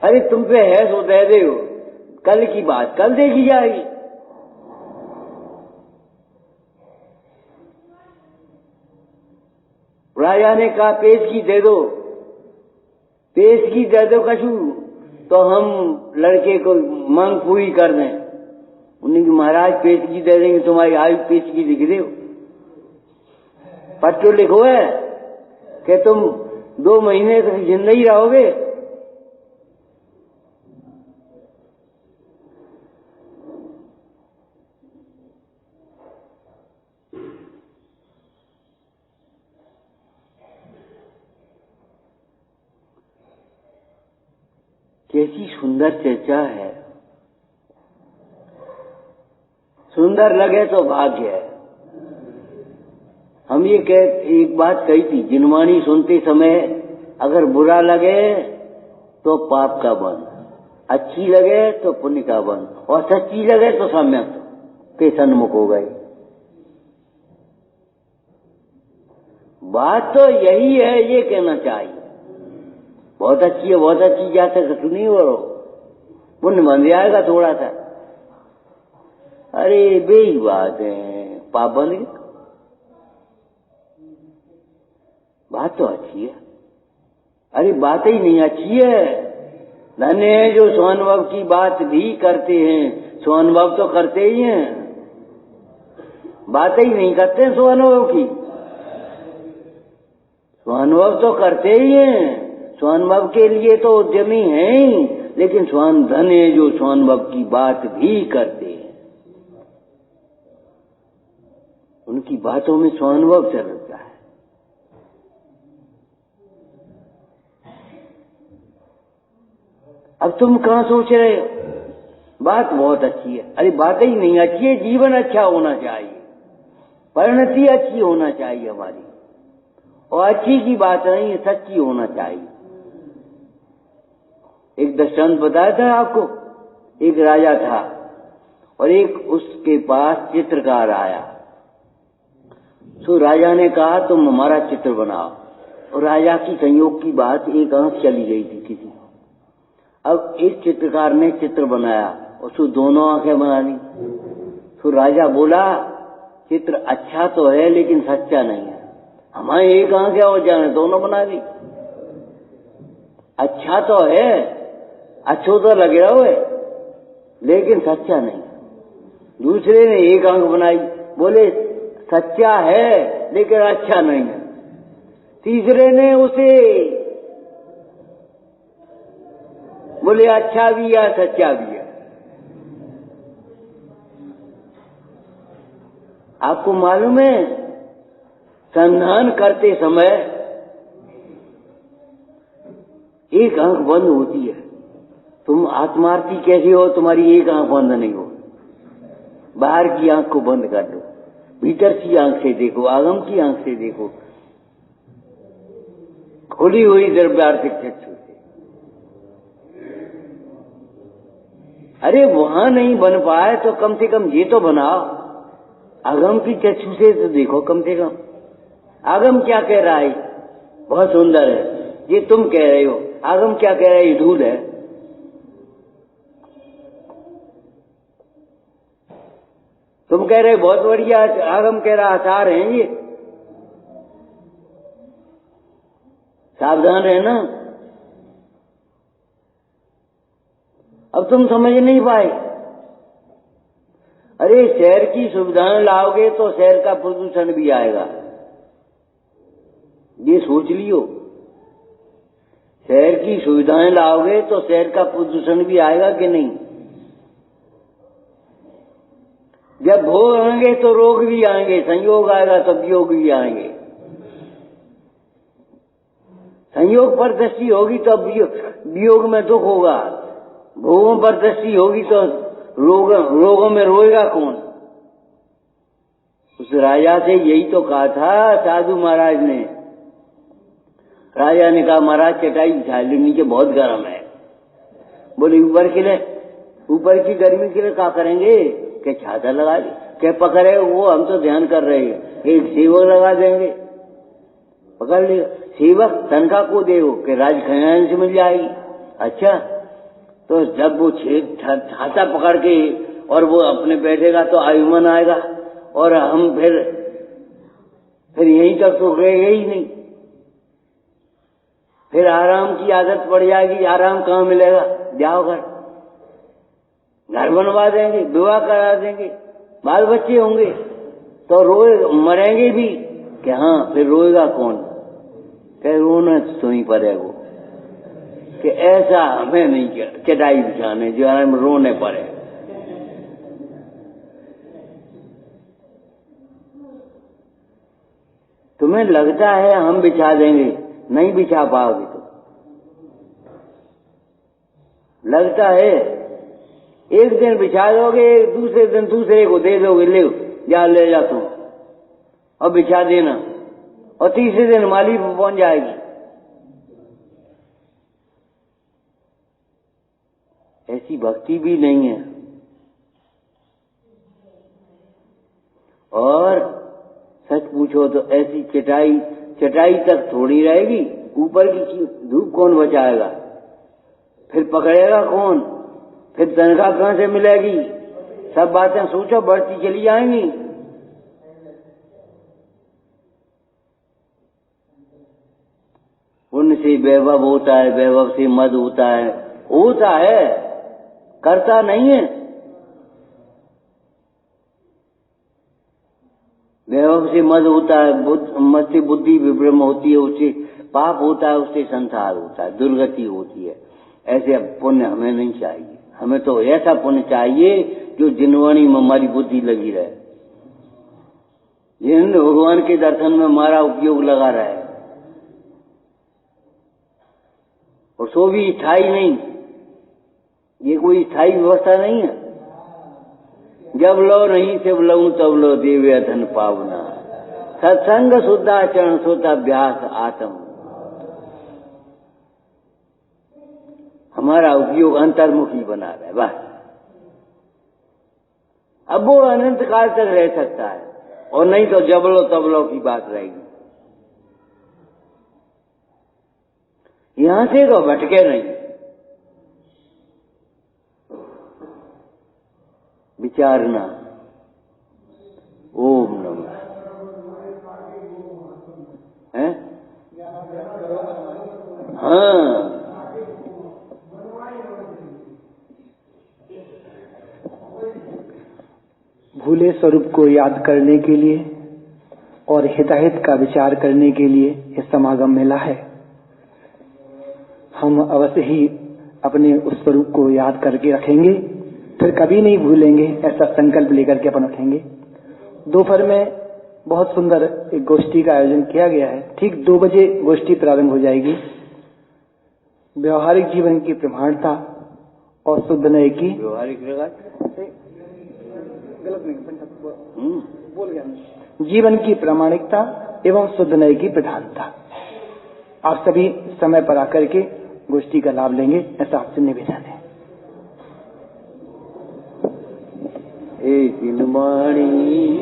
अरे तुम पे है सो दे दे हो, कल की बात कल देखी जाएगी। राजा ने कहा पेशगी दे दो, पेशगी दे दो कछु तो हम लड़के को मांग पूरी कर दें। उन्हें कि महाराज पेशगी दे देंगे, तुम्हारी आयु पेशगी लिख दे। पट्टो लिखो है कि तुम 2 महीने तक जिंदा ही रहोगे। कैसी सुंदर चर्चा है। सुंदर लगे तो भाग्य है। हम ये एक बात कही थी, जिनवाणी सुनते समय अगर बुरा लगे तो पाप का बन, अच्छी लगे तो पुण्य का बन, और सच्ची लगे तो सम्यक के सन्मुख हो गए। बात तो यही है, ये कहना चाहिए। बहुत अच्छी है, बहुत अच्छी जाते कुछ नहीं हो, पुण्य बन जाएगा थोड़ा सा। अरे बेही बात है, पाप बन गया। बात तो अच्छी है। अरे बात ही नहीं अच्छी है। धन्य है जो स्वानुभव की बात भी करते हैं। स्वानुभव तो करते ही हैं, बात ही नहीं करते स्वानुभव की। स्वानुभव तो करते ही हैं, स्वानुभव के लिए तो उद्यमी हैं ही, लेकिन धन्य है जो स्वानुभव की बात भी करते हैं। उनकी बातों में स्वानुभव चलता है। अब तुम कहां सोच रहे हो? बात बहुत अच्छी है। अरे बात ही नहीं अच्छी है, जीवन अच्छा होना चाहिए, परिणति अच्छी होना चाहिए हमारी, और अच्छी की बात नहीं है, सच्ची होना चाहिए। एक दृष्टांत बताया था आपको। एक राजा था और एक उसके पास चित्रकार आया। तो राजा ने कहा तुम हमारा चित्र बनाओ, और राजा की संयोग की बात एक आंख चली गई थी किसी को। अब इस चित्रकार ने चित्र बनाया, उसको 2 आंखें बना दी। तो राजा बोला चित्र अच्छा तो है लेकिन सच्चा नहीं है, हमारे एक आंखें और जाने 2 बना दी। अच्छा तो है, अच्छो तो लग रहा है, लेकिन सच्चा नहीं। दूसरे ने एक आंख बनाई, बोले सच्चा है लेकिन अच्छा नहीं है। तीसरे ने उसे बोले अच्छा भी है सच्चा भी है। आपको मालूम है संधान करते समय एक आंख बंद होती है। तुम आत्मार्थी कैसे हो, तुम्हारी एक आंख बंद नहीं हो। बाहर की आंख को बंद कर दो, भीतर की आंख से देखो, आगम की आंख से देखो, खुली हुई द्रव्यार्थिक चक्षु से। अरे वहां नहीं बन पाए तो कम से कम ये तो बनाओ, आगम की चक्षु से तो देखो कम से कम। आगम क्या कह रहा है? बहुत सुंदर है, ये तुम कह रहे हो। आगम क्या कह रहा है? ये धूल है। तुम कह रहे बहुत बढ़िया, आगम कह रहा आचार हैं ये, सावधान रहना। अब तुम समझ नहीं पाए। अरे शहर की सुविधाएं लाओगे तो शहर का प्रदूषण भी आएगा, ये सोच लियो। शहर की सुविधाएं लाओगे तो शहर का प्रदूषण भी आएगा कि नहीं? जब भोग आएंगे तो रोग भी आएंगे, संयोग आएगा तो वियोग भी आएंगे। संयोग पर दृष्टि होगी तो वियोग में दुख होगा, भोगों पर दृष्टि होगी तो रोगों में रोएगा कौन? उस राजा से यही तो कहा था साधु महाराज ने। राजा ने कहा महाराज चटाई बिछा ली, नीचे बहुत गर्म है। बोले ऊपर की गर्मी के लिए क्या करेंगे? क्या छाता लगा ली? क्या पकड़े? वो हम तो ध्यान कर रहे हैं, एक सेवक लगा देंगे, पकड़ लेगा। सेवक तनखा को देगा कि राज खजाने से मिल जाएगी। अच्छा, तो जब वो छाता पकड़ के और वो अपने बैठेगा तो आयुमन आएगा, और हम फिर यहीं तक तो रहेगा ही नहीं। फिर आराम की आदत पड़ जाएगी। आराम कहाँ मिलेगा? जाओ घर बनवा देंगे, विवाह करा देंगे, बाल बच्चे होंगे तो मरेंगे भी कि हाँ, फिर रोएगा कौन? कह रोना तो ही पड़ेगा कि ऐसा हमें नहीं चटाई बिछाने जो हम रोने पड़े। तुम्हें लगता है हम बिछा देंगे, नहीं बिछा पाओगे। तो लगता है एक दिन बिछा दोगे, दूसरे दिन दूसरे को दे दोगे, ले जा तुम और बिछा देना, और तीसरे दिन माली पर पहुंच जाएगी। ऐसी भक्ति भी नहीं है। और सच पूछो तो ऐसी चटाई तक थोड़ी रहेगी, ऊपर की धूप कौन बचाएगा? फिर पकड़ेगा कौन? फिर तनख्वाह कहां से मिलेगी? सब बातें सोचो, बढ़ती चली जाएंगी। पुण्य से वैभव होता है, वैभव से मद होता है, करता नहीं है। वैभव से मद होता है, मद से बुद्धि विभ्रम होती है, उससे पाप होता है, उससे संसार होता है, दुर्गति होती है। ऐसे पुण्य हमें नहीं चाहिए। हमें तो ऐसा पुण्य चाहिए जो जिनवाणी में हमारी बुद्धि लगी रहे, जिन भगवान के दर्शन में हमारा उपयोग लगा रहे, और सो भी स्थायी नहीं। ये कोई स्थायी व्यवस्था नहीं है। जब लो नहीं सिव लऊ तब लो देवे धन पावना, सत्संग शुद्धाचरण सोताभ्यास आत्म। हमारा उपयोग अंतर्मुखी बना रहे बस। अब वो अनंत काल तक रह सकता है, और नहीं तो जबलो तबलो की बात रहेगी। यहां से तो भटके नहीं। विचारना ओम नमः है। हाँ, भूले स्वरूप को याद करने के लिए और हिताहित का विचार करने के लिए यह समागम मिला है। हम अवश्य ही अपने उस स्वरूप को याद करके रखेंगे, फिर कभी नहीं भूलेंगे, ऐसा संकल्प लेकर के अपन उठेंगे। दोपहर में बहुत सुंदर एक गोष्ठी का आयोजन किया गया है। ठीक 2 बजे गोष्ठी प्रारंभ हो जाएगी। व्यवहारिक जीवन की प्रमाणता और शुद्ध नय की व्यवहारिक गलत नहीं बोल गया, जीवन की प्रामाणिकता एवं शुद्ध नय की प्रधानता। आप सभी समय पर आकर के गोष्ठी का लाभ लेंगे, ऐसा आपसे निवेदन है। एक दिन वाणी